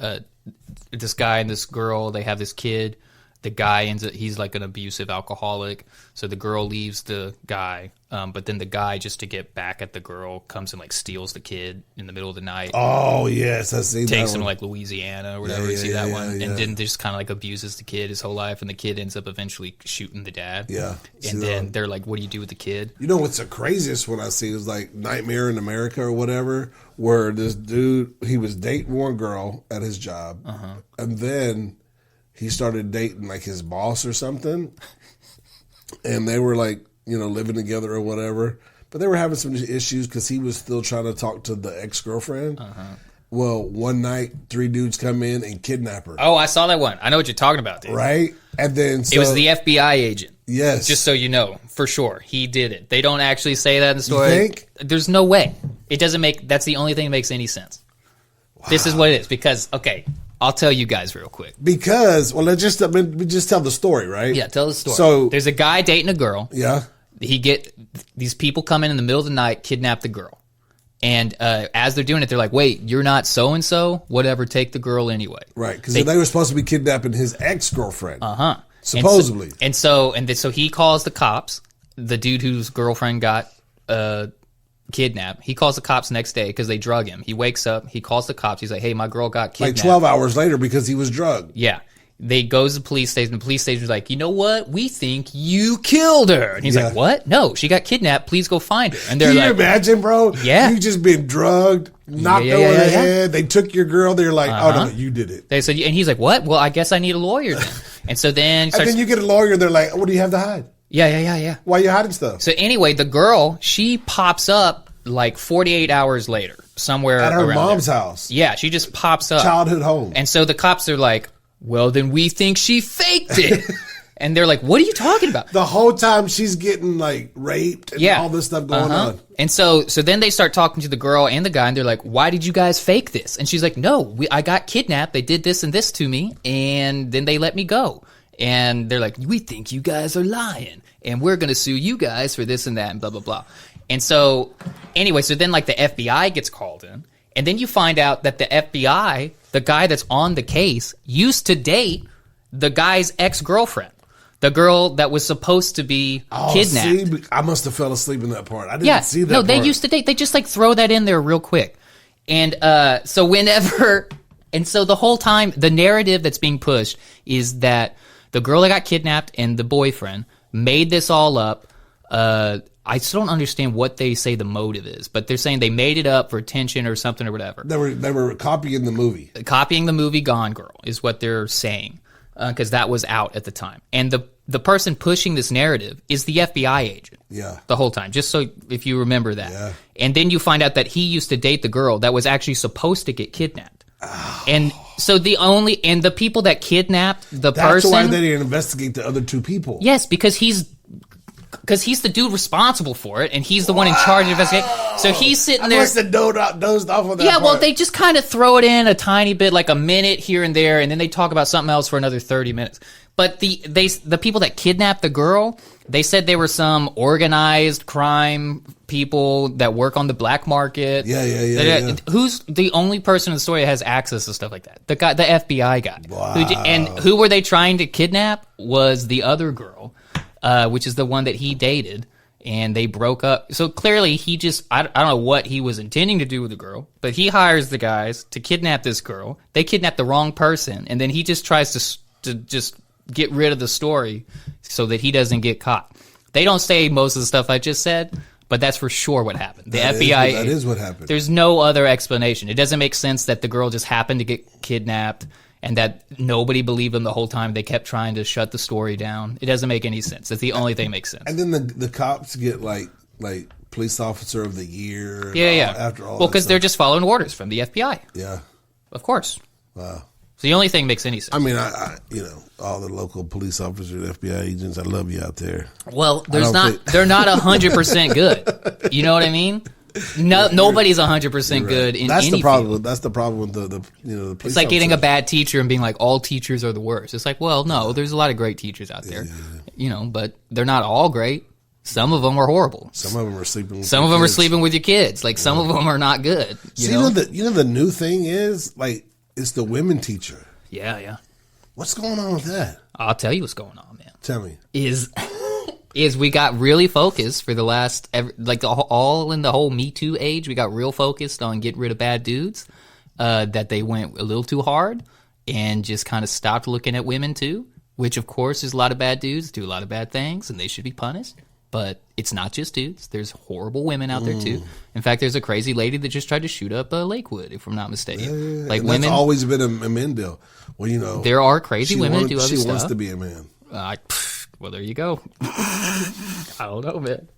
this guy and this girl. They have this kid. The guy ends up, he's like an abusive alcoholic. So the girl leaves the guy, but then the guy, just to get back at the girl, comes and like steals the kid in the middle of the night. Oh yes, I see that. Takes him one. to like Louisiana or whatever. You see that one, and then just kind of like abuses the kid his whole life, and the kid ends up eventually shooting the dad. Yeah, and then they're like, "What do you do with the kid?" You know what's the craziest one I see is like Nightmare in America or whatever, where this dude, he was dating one girl at his job, and then he started dating like his boss or something, and they were like, you know, living together or whatever. But they were having some issues because he was still trying to talk to the ex-girlfriend. Well, one night, 3 dudes come in and kidnap her. Oh, I saw that one. I know what you're talking about, dude. Right? And then It was the FBI agent. Yes. Just so you know, for sure, he did it. They don't actually say that in the story. You think? There's no way. It doesn't make. That's the only thing that makes any sense. Wow. This is what it is. Because, okay, I'll tell you guys real quick. Because, well, let's just tell the story, right? Yeah, tell the story. So there's a guy dating a girl. Yeah. These people come in the middle of the night, kidnap the girl. And as they're doing it, they're like, wait, you're not so-and-so? Whatever, take the girl anyway. Right, because they were supposed to be kidnapping his ex-girlfriend. Supposedly. And so he calls the cops, the dude whose girlfriend got kidnapped. He calls the cops the next day because they drug him. He wakes up, he calls the cops. He's like, hey, my girl got kidnapped. Like 12 hours later because he was drugged. Yeah. They goes to the police station. The police station's like, you know what? We think you killed her. And he's like, what? No, she got kidnapped. Please go find her. And they're Can like, you imagine, bro? Yeah. You just been drugged, knocked over the head. They took your girl. They're like, oh, no, you did it. They said, and he's like, what? Well, I guess I need a lawyer then. And so then... And then you get a lawyer. They're like, what do you have to hide? Yeah. Why are you hiding stuff? So anyway, the girl, she pops up like 48 hours later, somewhere at her around mom's there. house. Yeah, she just pops up. Childhood home. And so the cops are like, well, then we think she faked it. And they're like, what are you talking about? The whole time she's getting like raped and all this stuff going on. And so then they start talking to the girl and the guy, and they're like, why did you guys fake this? And she's like, no, I got kidnapped. They did this and this to me, and then they let me go. And they're like, we think you guys are lying, and we're going to sue you guys for this and that and blah, blah, blah. And so anyway, so then like the FBI gets called in, and then you find out that the FBI, the guy that's on the case, used to date the guy's ex-girlfriend. The girl that was supposed to be kidnapped. See, I must have fell asleep in that part. I didn't see that part. No, they used to date. They just like throw that in there real quick. And so whenever... And so the whole time, the narrative that's being pushed is that the girl that got kidnapped and the boyfriend made this all up. I still don't understand what they say the motive is, but they're saying they made it up for attention or something or whatever. They were copying the movie. Copying the movie Gone Girl is what they're saying, because that was out at the time. And the person pushing this narrative is the FBI agent. Yeah. The whole time, just so if you remember that. Yeah. And then you find out that he used to date the girl that was actually supposed to get kidnapped. Oh. And so the people that kidnapped the person. That's why they didn't investigate the other two people. Yes, because he's the dude responsible for it, and he's the one in charge of investigating. So he's sitting there. I must have dozed off on that. Yeah, part. well, they just kind of throw it in a tiny bit, like a minute here and there, and then they talk about something else for another 30 minutes. But the people that kidnapped the girl, they said they were some organized crime people that work on the black market. Yeah. Who's the only person in the story that has access to stuff like that? The FBI guy. Wow. And who were they trying to kidnap? Was the other girl, which is the one that he dated. And they broke up. So clearly he just, I don't know what he was intending to do with the girl, but he hires the guys to kidnap this girl. They kidnap the wrong person. And then he just tries to just get rid of the story so that he doesn't get caught. They don't say most of the stuff I just said, but that's for sure what happened. The FBI. That is what happened. There's no other explanation. It doesn't make sense that the girl just happened to get kidnapped and that nobody believed them the whole time. They kept trying to shut the story down. It doesn't make any sense. That's the only thing that makes sense. And then the cops get like police officer of the year. Yeah. After all, well, because they're just following orders from the FBI. Yeah. Of course. Wow. So the only thing that makes any sense. I mean, I all the local police officers, FBI agents, I love you out there. Well, they're not 100% good. You know what I mean? No, nobody's 100% good in That's any the problem. field. That's the problem with the police. It's like getting a officers. bad teacher and being like, all teachers are the worst. It's like, well, no, there's a lot of great teachers out there, but they're not all great. Some of them are horrible. Some of them are sleeping. Some of them are sleeping with your kids. Like some of them are not good. You know? The new thing is like it's the women teacher. Yeah. What's going on with that? I'll tell you what's going on, man. Tell me. Is we got really focused for the last, all in the whole Me Too age, we got real focused on getting rid of bad dudes, that they went a little too hard and just kind of stopped looking at women too, which of course there's a lot of bad dudes do a lot of bad things and they should be punished. But it's not just dudes. There's horrible women out there too. In fact, there's a crazy lady that just tried to shoot up Lakewood, if I'm not mistaken. Yeah. Like and women, that's always been a men deal. Well, there are crazy women that do other stuff. She wants to be a man. Well, there you go. I don't know, man.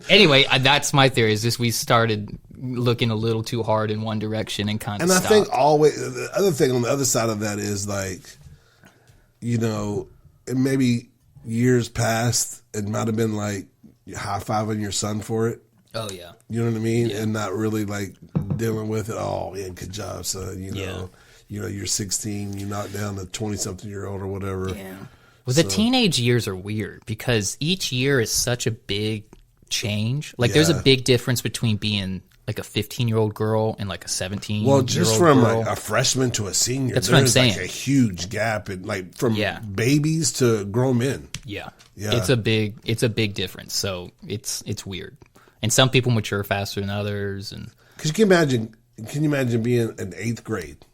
Anyway, that's my theory. Is just we started looking a little too hard in one direction and kind of stopped. I think always the other thing on the other side of that is like, maybe years past, it might have been like high-fiving your son for it. Oh, yeah. You know what I mean? Yeah. And not really like dealing with it. Oh, yeah, good job, son. You're 16, you knocked down a 20-something-year-old or whatever. Yeah. Well, the teenage years are weird because each year is such a big change. Like, there's a big difference between being like a 15-year-old girl and like a 17-year-old girl. Well, just from like a freshman to a senior, that's what I'm saying. Like a huge gap in like from babies to grown men. Yeah. It's a big difference. So it's weird. And some people mature faster than others. And because can you imagine being in 8th grade?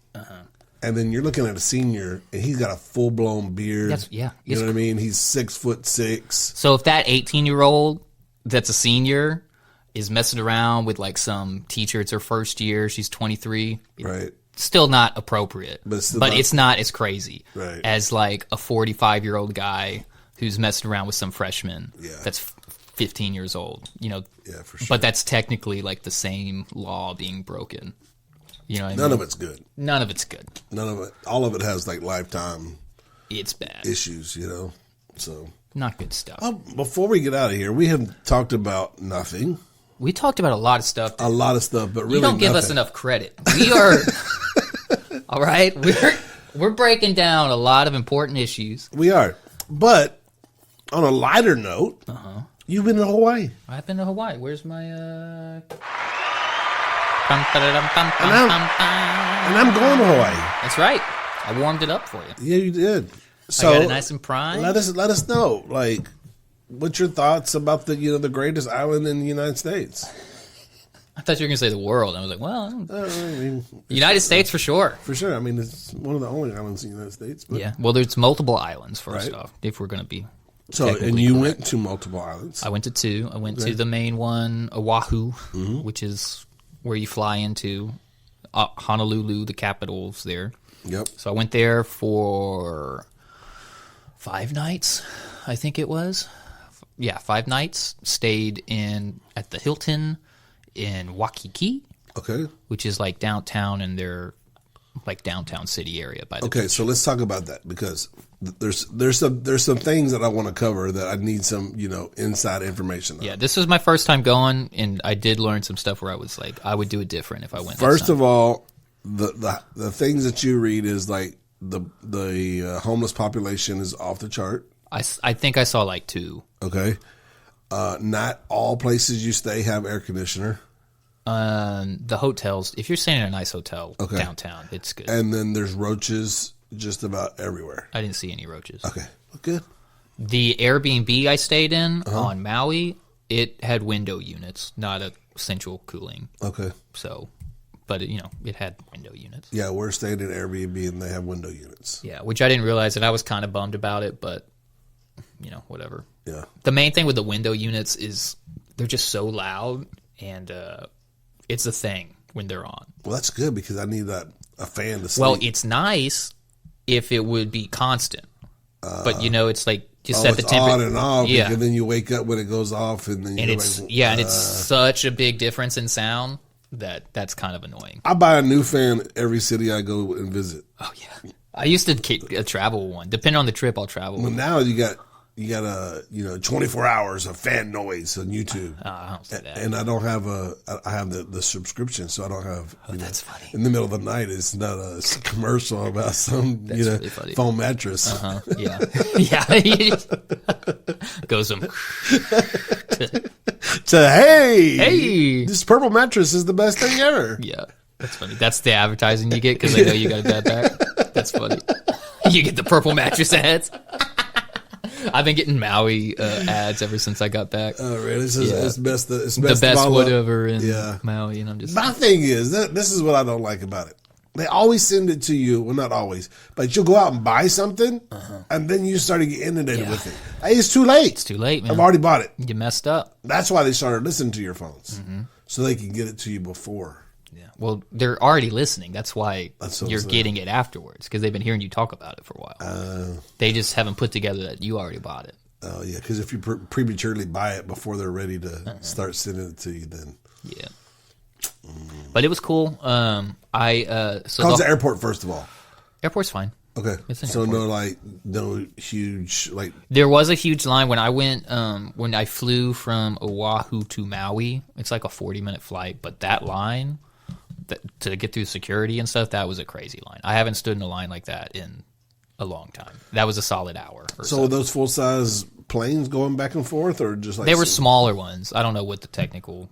And then you're looking at a senior, and he's got a full blown beard. You know what I mean? He's 6'6". So if that 18-year-old that's a senior is messing around with like some teacher, it's her first year, she's 23. Right. Still not appropriate, but it's not as crazy as like a 45-year-old guy who's messing around with some freshman that's 15 years old. Yeah, for sure. But that's technically like the same law being broken. You know what I mean? None of it's good. None of it's good. None of it. All of it has like lifetime. It's bad issues, So not good stuff. Before we get out of here, we have talked about nothing. We talked about a lot of stuff. A lot of stuff, but really you don't give us enough credit. We are all right. We're breaking down a lot of important issues. We are, but on a lighter note, you've been to Hawaii. I've been to Hawaii. Where's my? And I'm going to Hawaii. That's right. I warmed it up for you. Yeah, you did. So I got it nice and prime. Let us know, like, what's your thoughts about the the greatest island in the United States? I thought you were going to say the world. I was like, well, United States for sure. For sure. I mean, it's one of the only islands in the United States. But. Yeah. Well, there's multiple islands first off, if we're going to be So, and you went to multiple islands. I went to 2. I went to the main one, Oahu, which is where you fly into Honolulu, the capital's there. Yep. So I went there for 5 nights, I think it was. Yeah, 5 nights. Stayed at the Hilton in Waikiki, Okay. which is like downtown in their like downtown city area. By the Okay, so let's talk about that because there's some things that I want to cover that I need some inside information on. Yeah, this was my first time going, and I did learn some stuff where I was like, I would do it different if I went. First of all, the things that you read is like the homeless population is off the chart. I think I saw like 2. Okay, not all places you stay have air conditioner. The hotels, if you're staying in a nice hotel downtown, it's good. And then there's roaches just about everywhere. I didn't see any roaches. Okay, well, good. The Airbnb I stayed in on Maui, it had window units, not a central cooling. Okay. So, but it had window units. Yeah, we're staying in Airbnb and they have window units. Yeah, which I didn't realize, and I was kind of bummed about it, but whatever. Yeah. The main thing with the window units is they're just so loud, and it's a thing when they're on. Well, that's good because I need a fan to sleep. Well, it's nice if it would be constant, but it's like just set the it's temperature on and off. Yeah, And then you wake up when it goes off, and then and it's such a big difference in sound that's kind of annoying. I buy a new fan every city I go and visit. Oh yeah, I used to travel one. Depending on the trip, I'll travel. Well, now you got 24 hours of fan noise on YouTube. I don't see that. And I don't have I have the subscription, so I don't have. That's funny. In the middle of the night, it's not a commercial about some really funny. foam mattress. Yeah, yeah. Goes them. Hey, this purple mattress is the best thing ever. Yeah, that's funny. That's the advertising you get because they know you got a bad back. That's funny. You get the purple mattress ads. I've been getting Maui ads ever since I got back. Oh, really? It's best. It's The best best of all whatever in Maui, and I'm just. My thing is this is what I don't like about it. They always send it to you. Well, not always, but you'll go out and buy something, and then you start to get inundated with it. Hey, it's too late. It's too late, man. I've already bought it. You messed up. That's why they started listening to your phones, so they can get it to you before. Yeah. Well, they're already listening. That's why That's what you're I'm saying. getting it afterwards because they've been hearing you talk about it for a while. They just haven't put together that you already bought it. Oh yeah, because if you prematurely buy it before they're ready to start sending it to you, then Yeah. But it was cool. So how's the airport first of all? airport's fine. Okay, It's an so airport. no huge There was a huge line when I went. When I flew from Oahu to Maui, it's like a 40-minute flight. But that line to get through security and stuff, that was a crazy line. I haven't stood in a line like that in a long time. That was a solid hour. So were those full size planes going back and forth, or just like they were smaller ones. I don't know what the technical.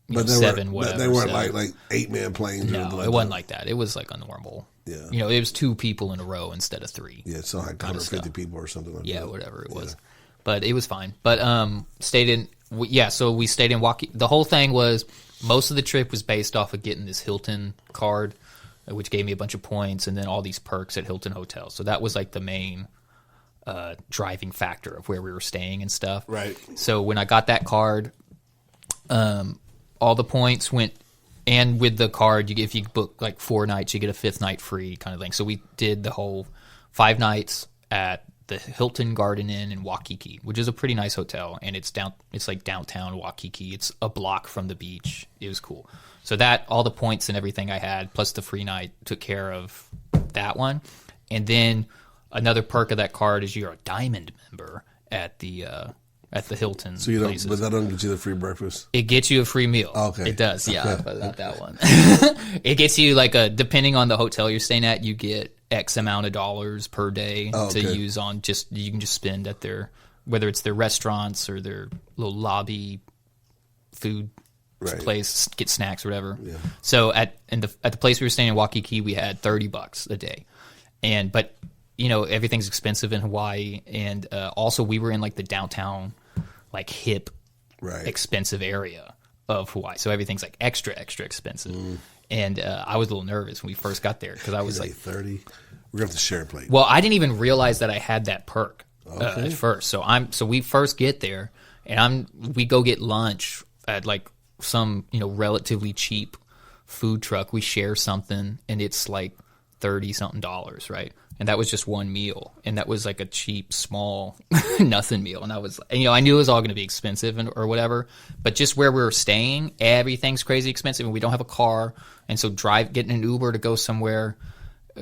But they weren't like 8-man planes. No, or it wasn't like that. It was like a normal. Yeah. It was 2 people in a row instead of 3. Yeah, so like 150 people or something like that. Yeah, whatever it was. But it was fine. But stayed in. So we stayed in Waikiki. The whole thing was most of the trip was based off of getting this Hilton card, which gave me a bunch of points, and then all these perks at Hilton hotels. So that was like the main driving factor of where we were staying and stuff. Right. So when I got that card, all the points went, and with the card, if you book like 4 nights, you get a 5th night free kind of thing. So we did the whole 5 nights at the Hilton Garden Inn in Waikiki, which is a pretty nice hotel, and it's like downtown Waikiki. It's a block from the beach. It was cool. So that, all the points and everything I had, plus the free night, took care of that one. And then another perk of that card is you're a diamond member at the Hilton. So you don't, places. but that don't get you the free breakfast. It gets you a free meal. Okay. It does, yeah, but not that one. It gets you depending on the hotel you're staying at, you get X amount of dollars per day to use on you can just spend at whether it's their restaurants or their little lobby food place, get snacks or whatever. Yeah. So at the place we were staying in Waikiki, we had $30 a day. But everything's expensive in Hawaii, and also we were in like the downtown, like hip, expensive area of Hawaii. So everything's like extra expensive. And I was a little nervous when we first got there because I was like 30. We're gonna have to share a plate. Well, I didn't even realize that I had that perk. at first. So we first get there, and we go get lunch at like some relatively cheap food truck. We share something, and it's like $30-something, right? And that was just one meal, and that was like a cheap, small, nothing meal. And I knew it was all going to be expensive or whatever, but just where we were staying, everything's crazy expensive, and we don't have a car, and so getting an Uber to go somewhere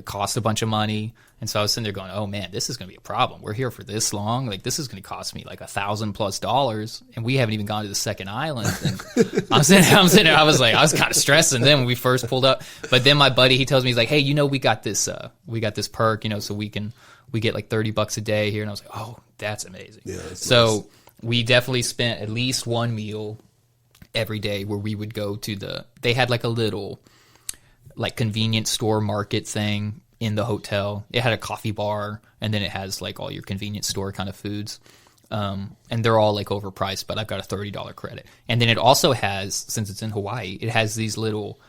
cost a bunch of money. And so I was sitting there going, oh man, this is going to be a problem. We're here for this long. Like, this is going to cost me like $1,000+, and we haven't even gone to the second island. And I'm sitting there. I was kind of stressing then when we first pulled up. But then my buddy, he tells me, he's like, hey, we got this perk, so we get like $30 a day here. And I was like, oh, that's amazing. Yeah, that's so nice. We definitely spent at least one meal every day where we would go to they had like a little like convenience store market thing in the hotel. It had a coffee bar, and then it has like all your convenience store kind of foods. And they're all like overpriced, but I've got a $30 credit. And then it also has, since it's in Hawaii, it has these little,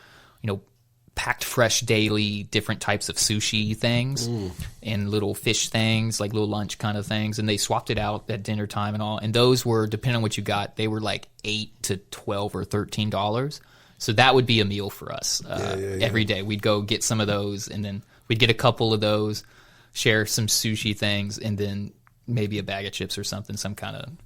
packed fresh daily different types of sushi things and little fish things, like little lunch kind of things. And they swapped it out at dinner time and all. And those were, depending on what you got, they were like $8 to $12 or $13. So that would be a meal for us every day. We'd go get some of those, and then we'd get a couple of those, share some sushi things, and then maybe a bag of chips or something,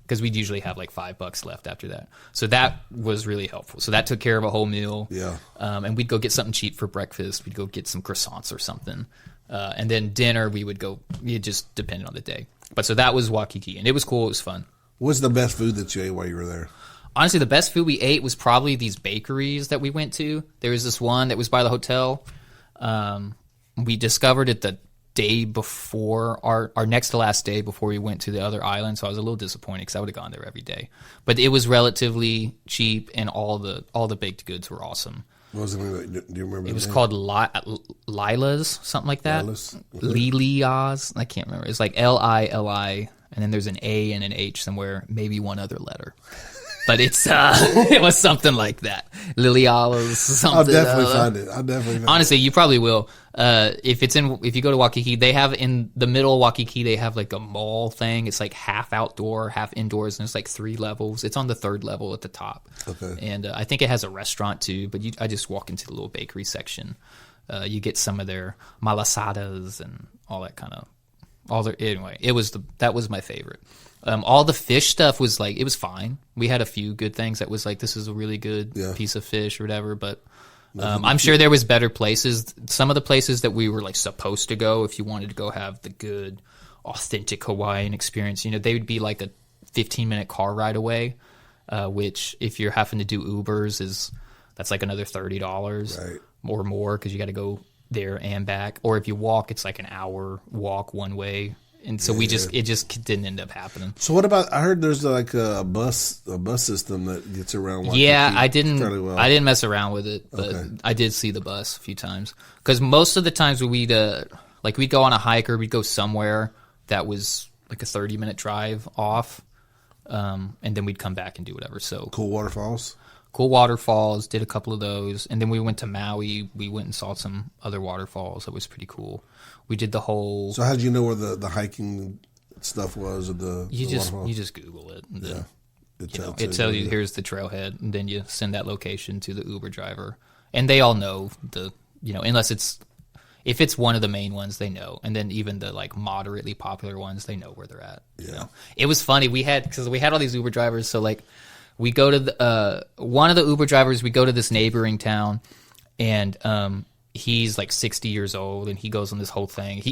because we'd usually have like $5 left after that. So that was really helpful. So that took care of a whole meal. Yeah. And we'd go get something cheap for breakfast. We'd go get some croissants or something. And then dinner, it just depended on the day. But so that was Waikiki, and it was cool. It was fun. What's the best food that you ate while you were there? Honestly, the best food we ate was probably these bakeries that we went to. There was this one that was by the hotel. We discovered it the day before, our next to last day before we went to the other island, so I was a little disappointed because I would have gone there every day. But it was relatively cheap, and all the baked goods were awesome. What was it? Do you remember? It was called Lila's, something like that. Lila's? Okay. Lilia's. I can't remember. It's like Lili, and then there's an A and an H somewhere, maybe one other letter. But it was something like that. Liliala's something. I'll definitely find it. Honestly, you probably will. If you go to Waikiki, they have in the middle of Waikiki, they have like a mall thing. It's like half outdoor, half indoors, and it's like 3 levels. It's on the 3rd level at the top. Okay. And I think it has a restaurant too, but I just walk into the little bakery section. You get some of their malasadas and all that kind of. Anyway, that was my favorite. All the fish stuff was like, it was fine. We had a few good things that was like, this is a really good piece of fish or whatever, but I'm sure there was better places. Some of the places that we were like supposed to go, if you wanted to go have the good, authentic Hawaiian experience, they would be like a 15-minute car ride away, which if you're having to do Ubers that's like another $30 or more, because you got to go there and back. Or if you walk, it's like an hour walk one way. And so it just didn't end up happening. So what about? I heard there's like a bus system that gets around. Waikiki I didn't mess around with it, but I did see the bus a few times. Because most of the times we'd go on a hike or we'd go somewhere that was like a 30-minute drive off, and then we'd come back and do whatever. So cool waterfalls. Did a couple of those, and then we went to Maui. We went and saw some other waterfalls. That was pretty cool. We did the whole. So how did you know where the hiking stuff was? Or you just Google it. And then, it tells you here's the trailhead, and then you send that location to the Uber driver, and they all know unless if it's one of the main ones, they know, and then even the like moderately popular ones, they know where they're at. Yeah. It was funny. Because we had all these Uber drivers, so like. We go to one of the Uber drivers. We go to this neighboring town, and he's like 60 years old, and he goes on this whole thing.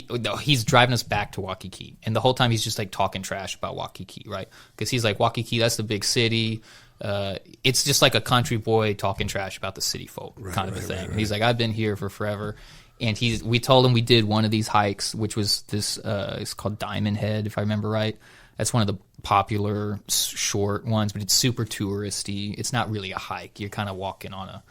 He's driving us back to Waikiki, and the whole time he's just like talking trash about Waikiki, right? Because he's like, Waikiki, that's the big city. It's just like a country boy talking trash about the city folk kind of a thing. And he's like, I've been here for forever. And we told him we did one of these hikes, which was this. It's called Diamond Head, if I remember right. That's one of the popular short ones, but it's super touristy. It's not really a hike. You're kind of walking on a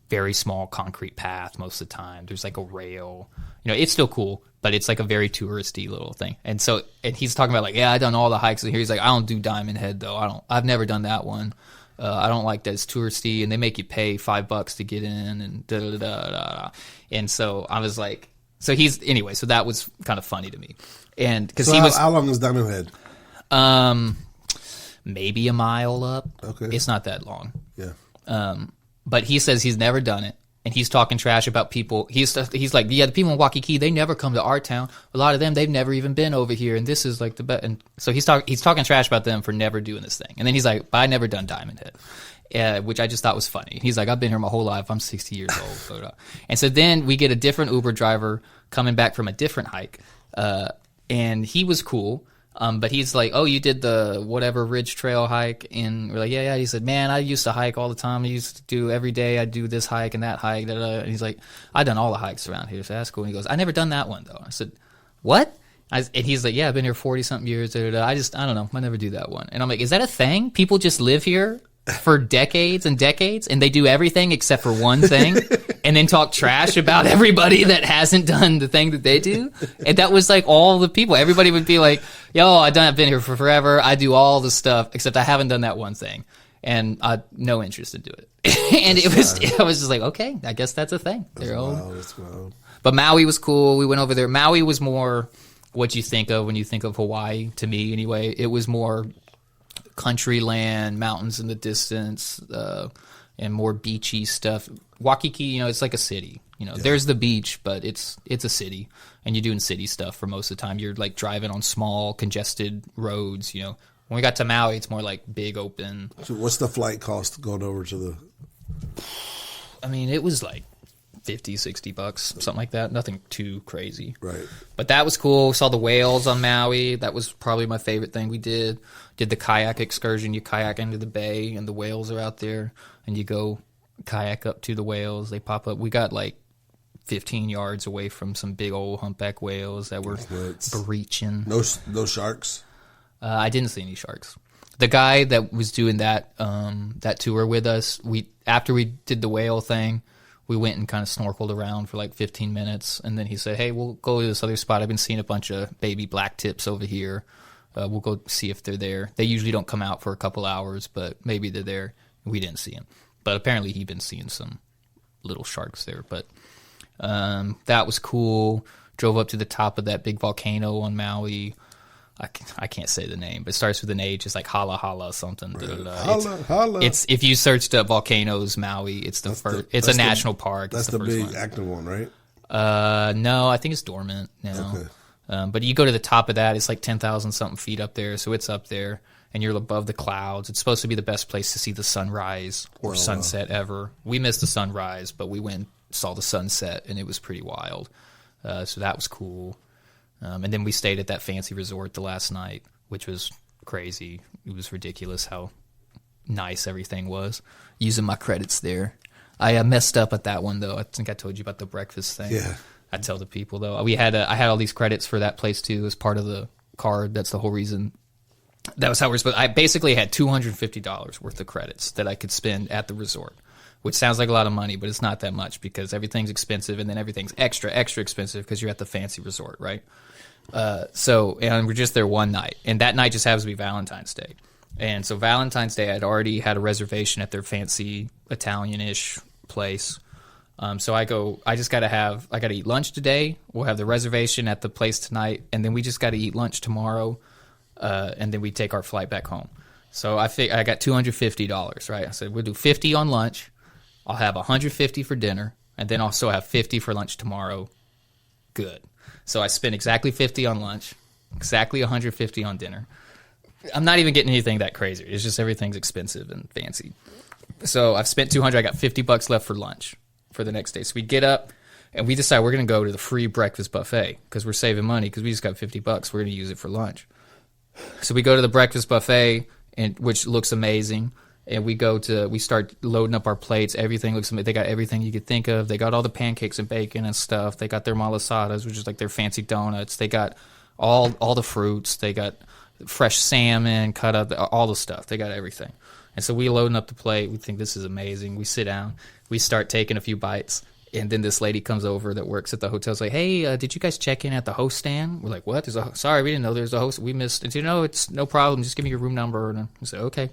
very small concrete path most of the time. There's like a rail. It's still cool, but it's like a very touristy little thing. And he's talking about like, yeah, I've done all the hikes in here. He's like, I don't do Diamond Head though. I've never done that one. I don't like that it's touristy, and they make you pay $5 to get in, and da da da da. And so I was like, so that was kind of funny to me. And because So he was how long is Diamond Head? maybe a mile up. Okay. It's not that long. Yeah. But he says he's never done it. And he's talking trash about people. He's like, yeah, the people in Waikiki, they never come to our town. A lot of them, they've never even been over here. And this is like the best. And so he's talking trash about them for never doing this thing. And then he's like, but I never done Diamond Head, which I just thought was funny. He's like, I've been here my whole life. I'm 60 years old. Blah, blah. And so then we get a different Uber driver coming back from a different hike. And he was cool. But he's like, oh, you did the whatever Ridge Trail hike? And we're like, yeah. He said, man, I used to hike all the time. I used to do every day. I'd do this hike and that hike. Da, da, da. And he's like, I've done all the hikes around here. So that's cool. And he goes, I never done that one, though. I said, what? And he's like, yeah, I've been here 40-something years. Da, da, da. I don't know. I never do that one. And I'm like, is that a thing? People just live here for decades and decades, and they do everything except for one thing, and then talk trash about everybody that hasn't done the thing that they do. And that was like all the people. Everybody would be like, yo, I've been here for forever. I do all the stuff, except I haven't done that one thing. And I no interest to do it. And I was just like, okay, I guess that's a thing. That's wild. But Maui was cool. We went over there. Maui was more what you think of when you think of Hawaii, to me anyway. It was more country land, mountains in the distance, and more beachy stuff. Waikiki, it's like a city. There's the beach, but it's a city, and you're doing city stuff for most of the time. You're like driving on small, congested roads. When we got to Maui, it's more like big open. So what's the flight cost going over to the? I mean, it was like $50-$60, something like that. Nothing too crazy. Right. But that was cool. Saw the whales on Maui. That was probably my favorite thing we did. Did the kayak excursion. You kayak into the bay, and the whales are out there, and you go kayak up to the whales. They pop up. We got like 15 yards away from some big old humpback whales that were breaching. No sharks? I didn't see any sharks. The guy that was doing that that tour with us, after we did the whale thing, we went and kind of snorkeled around for like 15 minutes, and then he said, hey, we'll go to this other spot. I've been seeing a bunch of baby black tips over here. We'll go see if they're there. They usually don't come out for a couple hours, but maybe they're there. We didn't see them. But apparently he'd been seeing some little sharks there. But that was cool. Drove up to the top of that big volcano on Maui. I can't say the name, but it starts with an H. It's like Hala Hala something. Right. Hala. It's if you searced up volcanoes, Maui. It's the first. It's a national park. That's the the first big one. active one, right? No, I think it's dormant now. Okay. But you go to the top of that, it's like 10,000 something feet up there, so it's up there, and you're above the clouds. It's supposed to be the best place to see the sunrise or sunset ever. We missed the sunrise, but we went and saw the sunset, and it was pretty wild. So that was cool. And then we stayed at that fancy resort the last night, which was crazy. It was ridiculous how nice everything was. Using my credits there. I messed up at that one, though. I think I told you about the breakfast thing. Yeah. I tell the people, though. I had all these credits for that place, too, as part of the card. That's the whole reason. That was how we're supposed. I basically had $250 worth of credits that I could spend at the resort, which sounds like a lot of money, but it's not that much because everything's expensive, and then everything's extra expensive because you're at the fancy resort, right? And we're just there one night, and that night just happens to be Valentine's Day. And so Valentine's Day, I'd already had a reservation at their fancy Italian-ish place. So I got to eat lunch today. We'll have the reservation at the place tonight, and then we just got to eat lunch tomorrow, and then we take our flight back home. So I got $250, right? I said, we'll do 50 on lunch. I'll have 150 for dinner, and then also have 50 for lunch tomorrow. Good. So I spent exactly 50 on lunch, exactly 150 on dinner. I'm not even getting anything that crazy. It's just everything's expensive and fancy. So I've spent $200. I got $50 left for lunch for the next day. So we get up and we decide we're going to go to the free breakfast buffet because we're saving money because we just got $50. We're going to use it for lunch. So we go to the breakfast buffet, which looks amazing. And we start loading up our plates. Everything looks amazing. They got everything you could think of. They got all the pancakes and bacon and stuff. They got their malasadas, which is like their fancy donuts. They got all the fruits. They got fresh salmon, cut up, all the stuff. They got everything. And so we loading up the plate. We think this is amazing. We sit down. We start taking a few bites. And then this lady comes over that works at the hotel. It's like, hey, did you guys check in at the host stand? We're like, what? Sorry, we didn't know there's a host. We missed. And she said, no, it's no problem. Just give me your room number. And I said, okay.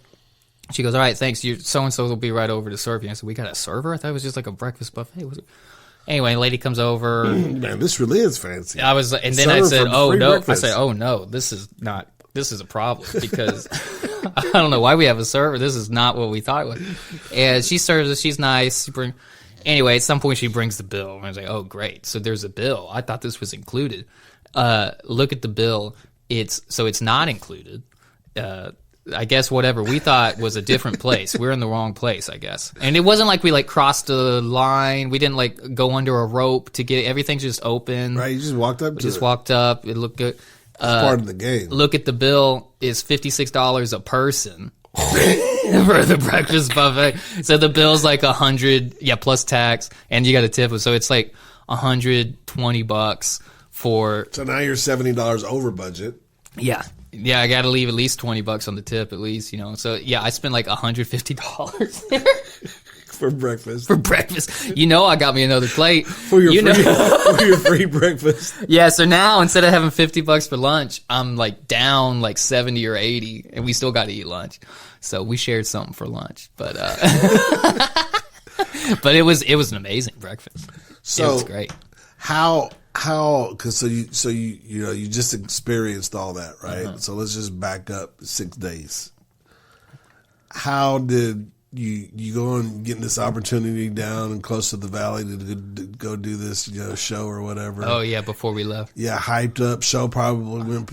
She goes, all right, thanks. So-and-so will be right over to serve you. I said, we got a server? I thought it was just like a breakfast buffet. Anyway, lady comes over. Man, this really is fancy. And then I Serve said, for "Oh free no!" breakfast. I said, "Oh no, this is a problem because I don't know why we have a server. This is not what we thought it was." And she serves us. She's nice. Anyway, at some point she brings the bill, and I was like, "Oh great! So there's a bill. I thought this was included." Look at the bill. It's not included. I guess whatever we thought was a different place. We're in the wrong place, I guess. And it wasn't like we like crossed the line. We didn't like go under a rope to get everything's just open. Right, you just walked up to Just it. walked up. It looked good. It's part of the game. Look at the bill. It's $56 a person for the breakfast buffet. So the bill's like $100, plus tax, and you got to tip it. So it's like $120 for. So now you're $70 over budget. Yeah. Yeah, I got to leave at least $20 on the tip, at least, So yeah, I spent like $150 there For breakfast. for breakfast. I got me another plate. For your for your free breakfast. Yeah, so now instead of having $50 for lunch, I'm like down like 70 or 80, and we still got to eat lunch. So we shared something for lunch, but but it was an amazing breakfast. So it was great. Because you just experienced all that, right? Uh-huh. So let's just back up 6 days. How did you go and get this opportunity down and close to the valley to go do this show or whatever? Oh yeah, before we left. Yeah, hyped up. Show probably went,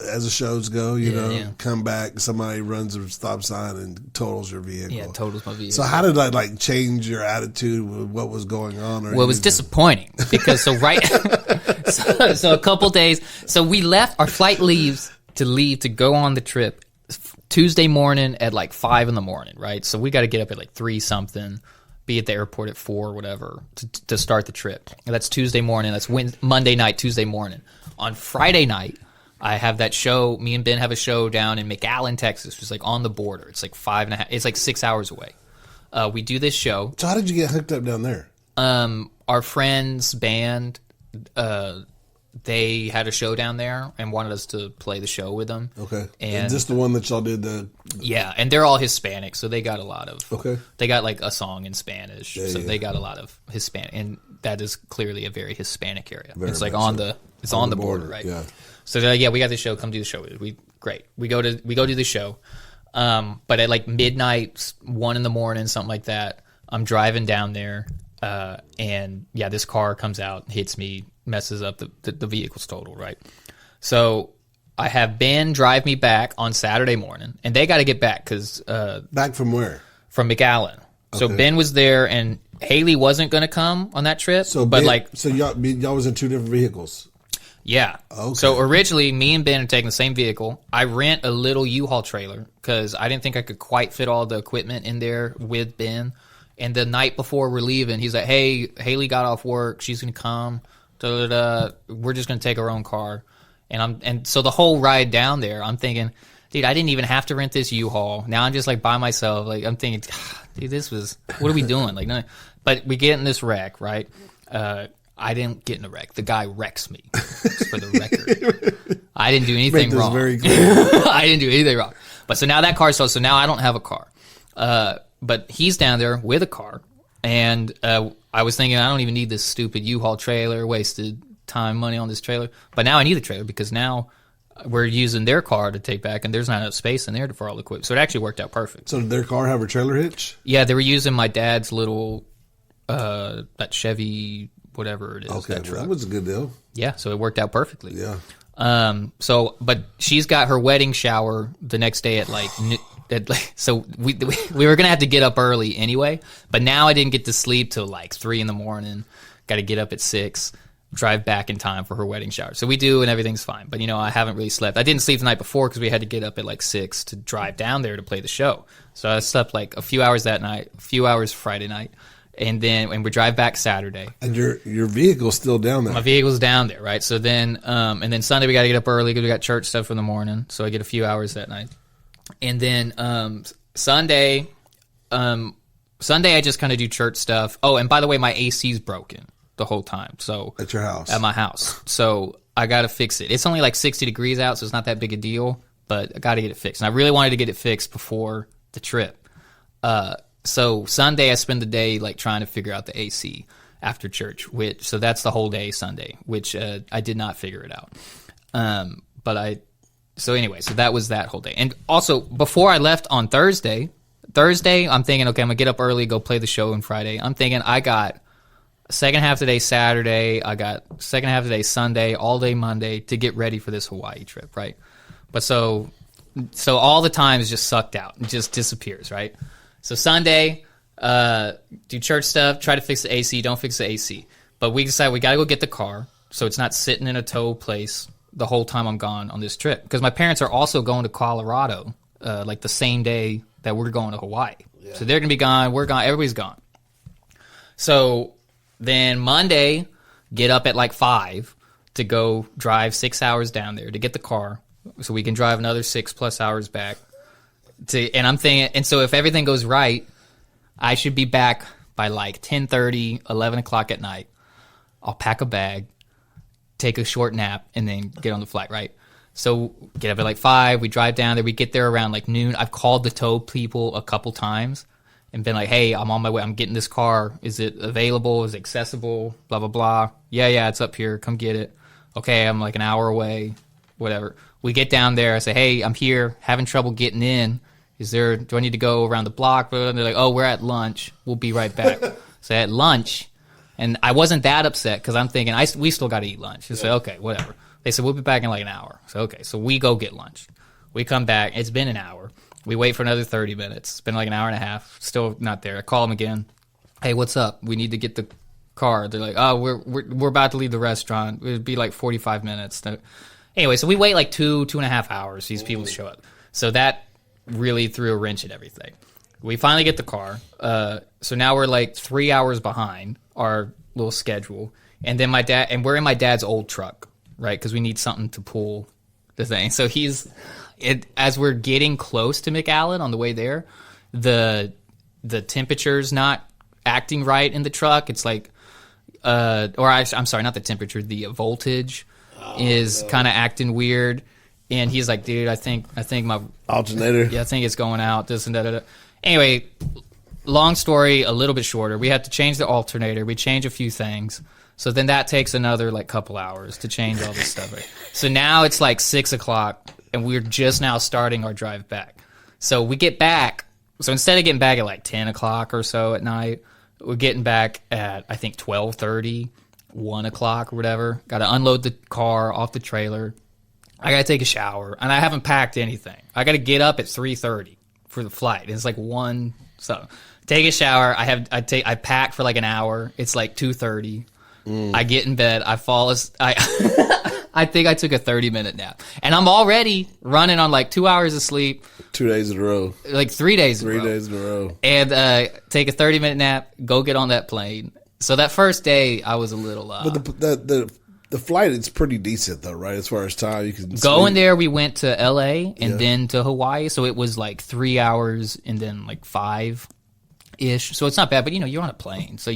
as the shows go, Yeah. come back, somebody runs a stop sign and totals your vehicle. Yeah, totals my vehicle. So how did that like change your attitude with what was going on? Or Well, it was disappointing because so a couple days. So we left. Our flight leaves to go on the trip Tuesday morning at like 5 a.m, right? So we got to get up at like 3 something, be at the airport at 4, whatever, to start the trip. And that's Tuesday morning. That's Monday night, Tuesday morning. On Friday night, I have that show. Me and Ben have a show down in McAllen, Texas, which is like on the border. It's like 5.5. It's like 6 hours away. We do this show. So how did you get hooked up down there? Our friend's band, they had a show down there and wanted us to play the show with them. Okay. And Is this the one that y'all did yeah, and they're all Hispanic, so they got a lot of. Okay. They got like a song in Spanish, so yeah. they got a lot of Hispanic, and that is clearly a very Hispanic area. Very it's like much on so. the border, right? Yeah. So they're like, yeah, we got the show. Come do the show. Great. We go do the show. But at like midnight, 1 a.m, something like that, I'm driving down there, and yeah, this car comes out, hits me, messes up the vehicle's total, right? So I have Ben drive me back on Saturday morning, and they got to get back because Back from where? from McAllen. So Okay. Ben was there, and Haley wasn't going to come on that trip. So, but y'all was in 2 different vehicles. yeah. Okay. So originally, me and Ben are taking the same vehicle. I rent a little U-Haul trailer because I didn't think I could quite fit all the equipment in there with Ben. And the night before we're leaving, he's like, "Hey, Haley got off work. She's gonna come. We're just gonna take our own car." And so the whole ride down there, I'm thinking, dude, I didn't even have to rent this U-Haul. Now I'm just like by myself. Like I'm thinking, dude, what are we doing? Like, no. But we get in this wreck, right? I didn't get in a wreck. The guy wrecks me, just for the record. I didn't do anything Make this wrong. very clear. I didn't do anything wrong. But so now that car's sold. So now I don't have a car. But he's down there with a car. And I was thinking, I don't even need this stupid U-Haul trailer, wasted time, money on this trailer. But now I need a trailer because now we're using their car to take back, and there's not enough space in there for all the equipment. So it actually worked out perfect. So did their car have a trailer hitch? Yeah, they were using my dad's little, that Chevy, whatever it is. Okay, that well, truck. that was a good deal. Yeah, so it worked out perfectly. Yeah. But she's got her wedding shower the next day at like, so we were gonna have to get up early anyway. But now I didn't get to sleep till like 3 a.m. Got to get up at 6, drive back in time for her wedding shower. So we do, and everything's fine. But I haven't really slept. I didn't sleep the night before because we had to get up at like 6 to drive down there to play the show. So I slept like a few hours that night, a few hours Friday night. And we drive back Saturday. And your vehicle's still down there. My vehicle's down there, right? So then, and then Sunday we got to get up early because we got church stuff in the morning. So I get a few hours that night. And then Sunday I just kind of do church stuff. Oh, and by the way, my AC's broken the whole time. So At your house. At my house. So I got to fix it. It's only like 60 degrees out, so it's not that big a deal. But I got to get it fixed. And I really wanted to get it fixed before the trip. So Sunday I spend the day like trying to figure out the AC. after church. So that's the whole day Sunday, which I did not figure it out. So that was that whole day. And also, before I left on Thursday, I'm thinking, okay, I'm going to get up early, go play the show on Friday. I'm thinking I got second half of the day Saturday, I got second half of the day Sunday, all day Monday to get ready for this Hawaii trip, right? But so all the time is just sucked out. It just disappears, right? So Sunday, do church stuff, try to fix the AC, don't fix the AC. But we decide we got to go get the car so it's not sitting in a tow place the whole time I'm gone on this trip. Because my parents are also going to Colorado like the same day that we're going to Hawaii. Yeah. So they're going to be gone, we're gone, everybody's gone. So then Monday, get up at like 5 to go drive 6 hours down there to get the car so we can drive another 6+ hours back. And I'm thinking, and so if everything goes right, I should be back by like 10:30, 11 o'clock at night. I'll pack a bag, take a short nap, and then get on the flight, right? So get up at like 5, we drive down there, we get there around like noon. I've called the tow people a couple times and been like, hey, I'm on my way, I'm getting this car. Is it available? Is it accessible? Blah, blah, blah. Yeah, it's up here. Come get it. Okay, I'm like an hour away, whatever. We get down there. I say, hey, I'm here, having trouble getting in. Do I need to go around the block? And they're like, oh, we're at lunch. We'll be right back. So at lunch, and I wasn't that upset because I'm thinking, we still got to eat lunch. I said, okay, whatever. They said, we'll be back in like an hour. So, okay, so we go get lunch. We come back. It's been an hour. We wait for another 30 minutes. It's been like an hour and a half. Still not there. I call them again. Hey, what's up? We need to get the car. They're like, oh, we're about to leave the restaurant. It'd be like 45 minutes. Anyway, so we wait like 2.5 hours. These people show up. So that really threw a wrench at everything. We finally get the car. So now we're like 3 hours behind our little schedule. And then we're in my dad's old truck, right? Because we need something to pull the thing. So as we're getting close to McAllen on the way there, the temperature's not acting right in the truck. It's like, I'm sorry, not the temperature. The voltage is kind of acting weird. And he's like, dude, I think my alternator. Yeah, I think it's going out. This and that. Anyway, long story, a little bit shorter. We had to change the alternator. We changed a few things. So then that takes another like couple hours to change all this stuff. Right? So now it's like 6 o'clock, and we're just now starting our drive back. So we get back. So instead of getting back at like 10 o'clock or so at night, we're getting back at, I think, 12:30, 1 o'clock or whatever. Got to unload the car off the trailer. I got to take a shower, and I haven't packed anything. I got to get up at 3:30 for the flight. It's like 1, so take a shower. I pack for like an hour. It's like 2:30. I get in bed. I fall I think I took a 30-minute nap, and I'm already running on like 2 hours of sleep. 2 days in a row. Like 3 days. 3 days in a row. And take a 30-minute nap. Go get on that plane. So that first day, I was a little. But the flight is pretty decent though, right? As far as time, you can going there. We went to L.A. and then to Hawaii, so it was like 3 hours and then like 5-ish. So it's not bad, but you're on a plane, so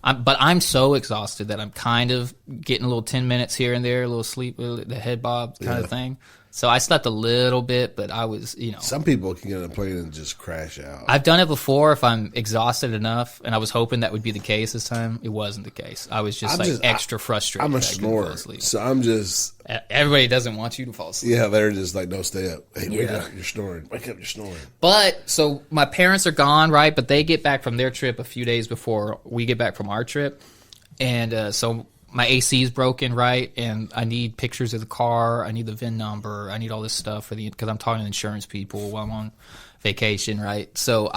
but I'm so exhausted that I'm kind of getting a little 10 minutes here and there, a little sleep, the head bob kind of thing. So I slept a little bit, but I was, Some people can get on a plane and just crash out. I've done it before if I'm exhausted enough, and I was hoping that would be the case this time. It wasn't the case. I was just extra frustrated. I'm a snorer, so I'm just... Everybody doesn't want you to fall asleep. Yeah, they're just like, no, stay up. Hey, wake up, you're snoring. Wake up, you're snoring. But, so my parents are gone, right? But they get back from their trip a few days before we get back from our trip. And so... my AC is broken, right? And I need pictures of the car. I need the VIN number. I need all this stuff because I'm talking to insurance people while I'm on vacation, right? So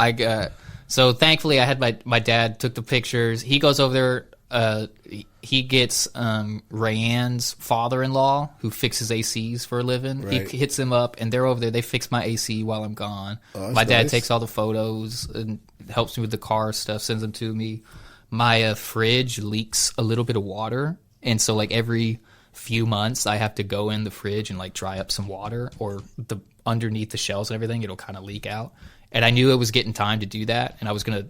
thankfully I had my dad took the pictures. He goes over there. He gets Rayanne's father-in-law who fixes ACs for a living. Right. He hits him up, and they're over there. They fix my AC while I'm gone. Oh, my dad takes all the photos and helps me with the car stuff, sends them to me. My fridge leaks a little bit of water, and so like every few months I have to go in the fridge and like dry up some water, or underneath the shelves and everything it'll kind of leak out. And I knew it was getting time to do that, and I was gonna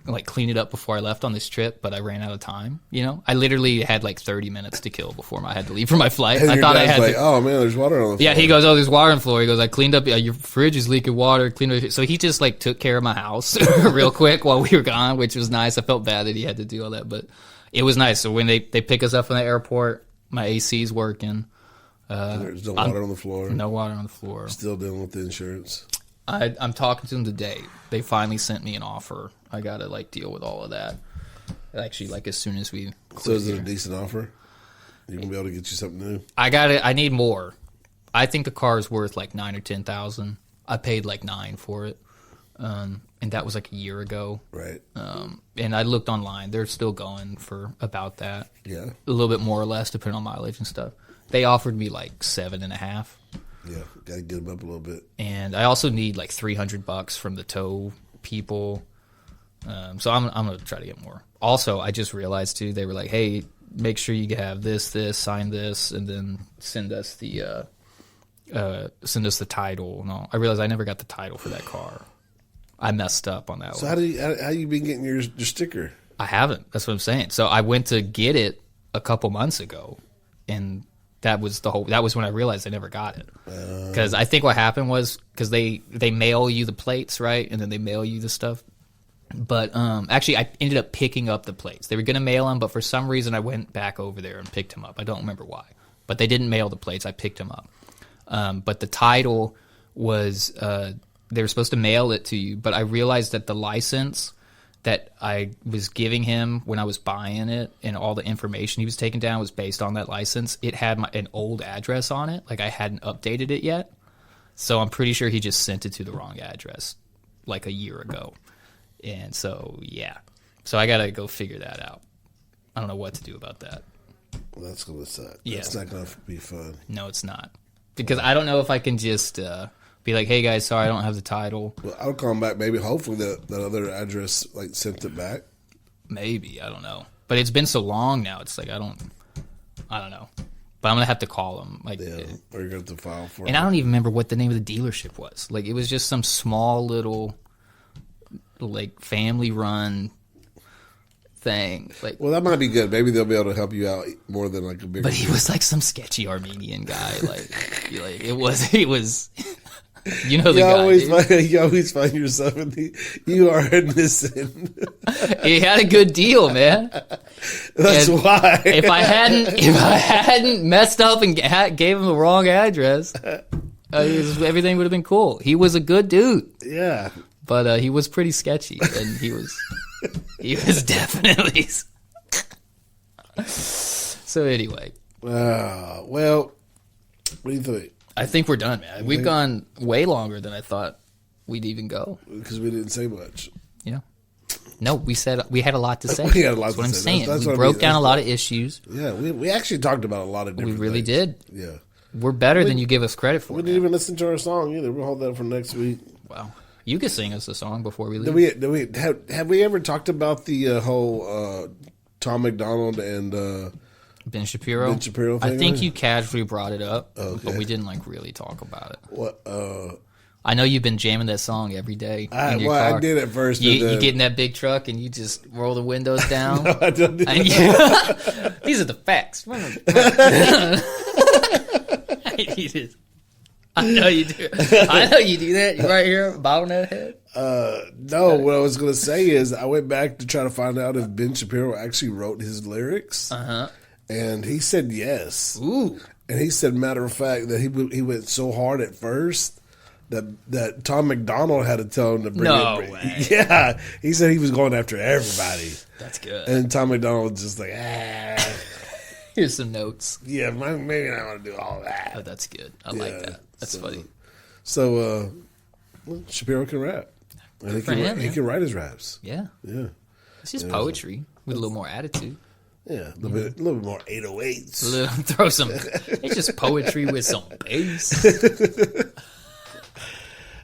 like clean it up before I left on this trip, but I ran out of time. I literally had like 30 minutes to kill before I had to leave for my flight. And I thought I had like, oh man, there's water on the floor. Yeah, he goes, oh, there's water on the floor. He goes, I cleaned up, your fridge is leaking water, cleaned it. So he just like took care of my house real quick while we were gone, which was nice. I felt bad that he had to do all that, but it was nice. So when they pick us up from the airport, my AC's working. There's no water on the floor. No water on the floor. Still dealing with the insurance. I'm talking to them today. They finally sent me an offer. I got to deal with all of that. Actually, as soon as we quit So is it here. a decent offer? You gonna be able to get you something new? I need more. I think the car is worth $9,000 or $10,000. I paid $9,000 for it. And that was a year ago. Right. And I looked online. They're still going for about that. Yeah. A little bit more or less, depending on mileage and stuff. They offered me $7.5. Yeah. Got to get them up a little bit. And I also need $300 from the tow people. So I'm gonna try to get more. Also, I just realized too, they were like, "Hey, make sure you have this, sign this, and then send us the title." No, I realized I never got the title for that car. I messed up on that So one. how you been getting your sticker? I haven't. That's what I'm saying. So I went to get it a couple months ago, and that was when I realized I never got it. Because I think what happened was because they mail you the plates, right, and then they mail you the stuff. But actually, I ended up picking up the plates. They were going to mail them, but for some reason, I went back over there and picked them up. I don't remember why, but they didn't mail the plates. I picked them up. But the title was they were supposed to mail it to you, but I realized that the license that I was giving him when I was buying it and all the information he was taking down was based on that license. It had an old address on it. I hadn't updated it yet. So I'm pretty sure he just sent it to the wrong address a year ago. And so, yeah. So I got to go figure that out. I don't know what to do about that. Well, that's going to suck. Yeah. That's not going to be fun. No, it's not. Because I don't know if I can just be like, "Hey, guys, sorry, I don't have the title." Well, I'll call them back. Maybe, hopefully, that other address sent it back. Maybe. I don't know. But it's been so long now. It's I don't know. But I'm going to have to call them. Yeah, or you're going to have to file for it. And I don't even remember what the name of the dealership was. It was just some small little, family-run thing. Well, that might be good. Maybe they'll be able to help you out more than a bigger. But he was some sketchy Armenian guy. He was. You know the guy. You always find yourself you are innocent. He had a good deal, man. That's why. If I hadn't messed up and gave him the wrong address, everything would have been cool. He was a good dude. Yeah. But he was pretty sketchy, and he was definitely. So anyway. Well, what do you think? I think we're done, man. We've gone way longer than I thought we'd even go. Because we didn't say much. Yeah. No, we said we had a lot to say. We had a lot That's to what I'm say. saying. That's we what I broke mean. down a lot of issues. Yeah, we actually talked about a lot of different We really things. did. Yeah. We're better than you give us credit for. We didn't even listen to our song either. We'll hold that for next week. Wow. You could sing us a song before we leave. Have we ever talked about the whole Tom McDonald and Ben Shapiro? Ben Shapiro thing? I think you casually brought it up, Okay. but we didn't really talk about it. What? I know you've been jamming that song every day. in your I car. did at first. You get in that big truck and you just roll the windows down. I don't do And that. these are the facts. I know you do. I know you do that. You're right here, bobbing that head. No, what I was going to say is I went back to try to find out if Ben Shapiro actually wrote his lyrics. Uh-huh. And he said yes. Ooh. And he said, matter of fact, that he went so hard at first that Tom McDonald had to tell him to bring No it. way. Yeah. He said he was going after everybody. That's good. And Tom McDonald was just like, Here's some notes. yeah, maybe I want to do all that. Oh, that's good. I like that. That's funny. So, well, Shapiro can rap. And he for can, him, he yeah. can write his raps. Yeah. Yeah. It's just poetry with a little more attitude. Yeah. A little bit more 808s. Throw some. It's just poetry with some bass.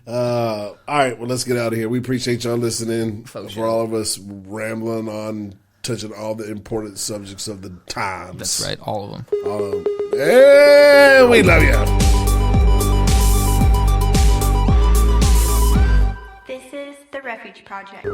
All right, well, let's get out of here. We appreciate y'all listening. For For sure. all of us rambling on, touching all the important subjects of the times. That's right. All of them. Hey, we love you. This is the Refuge Project.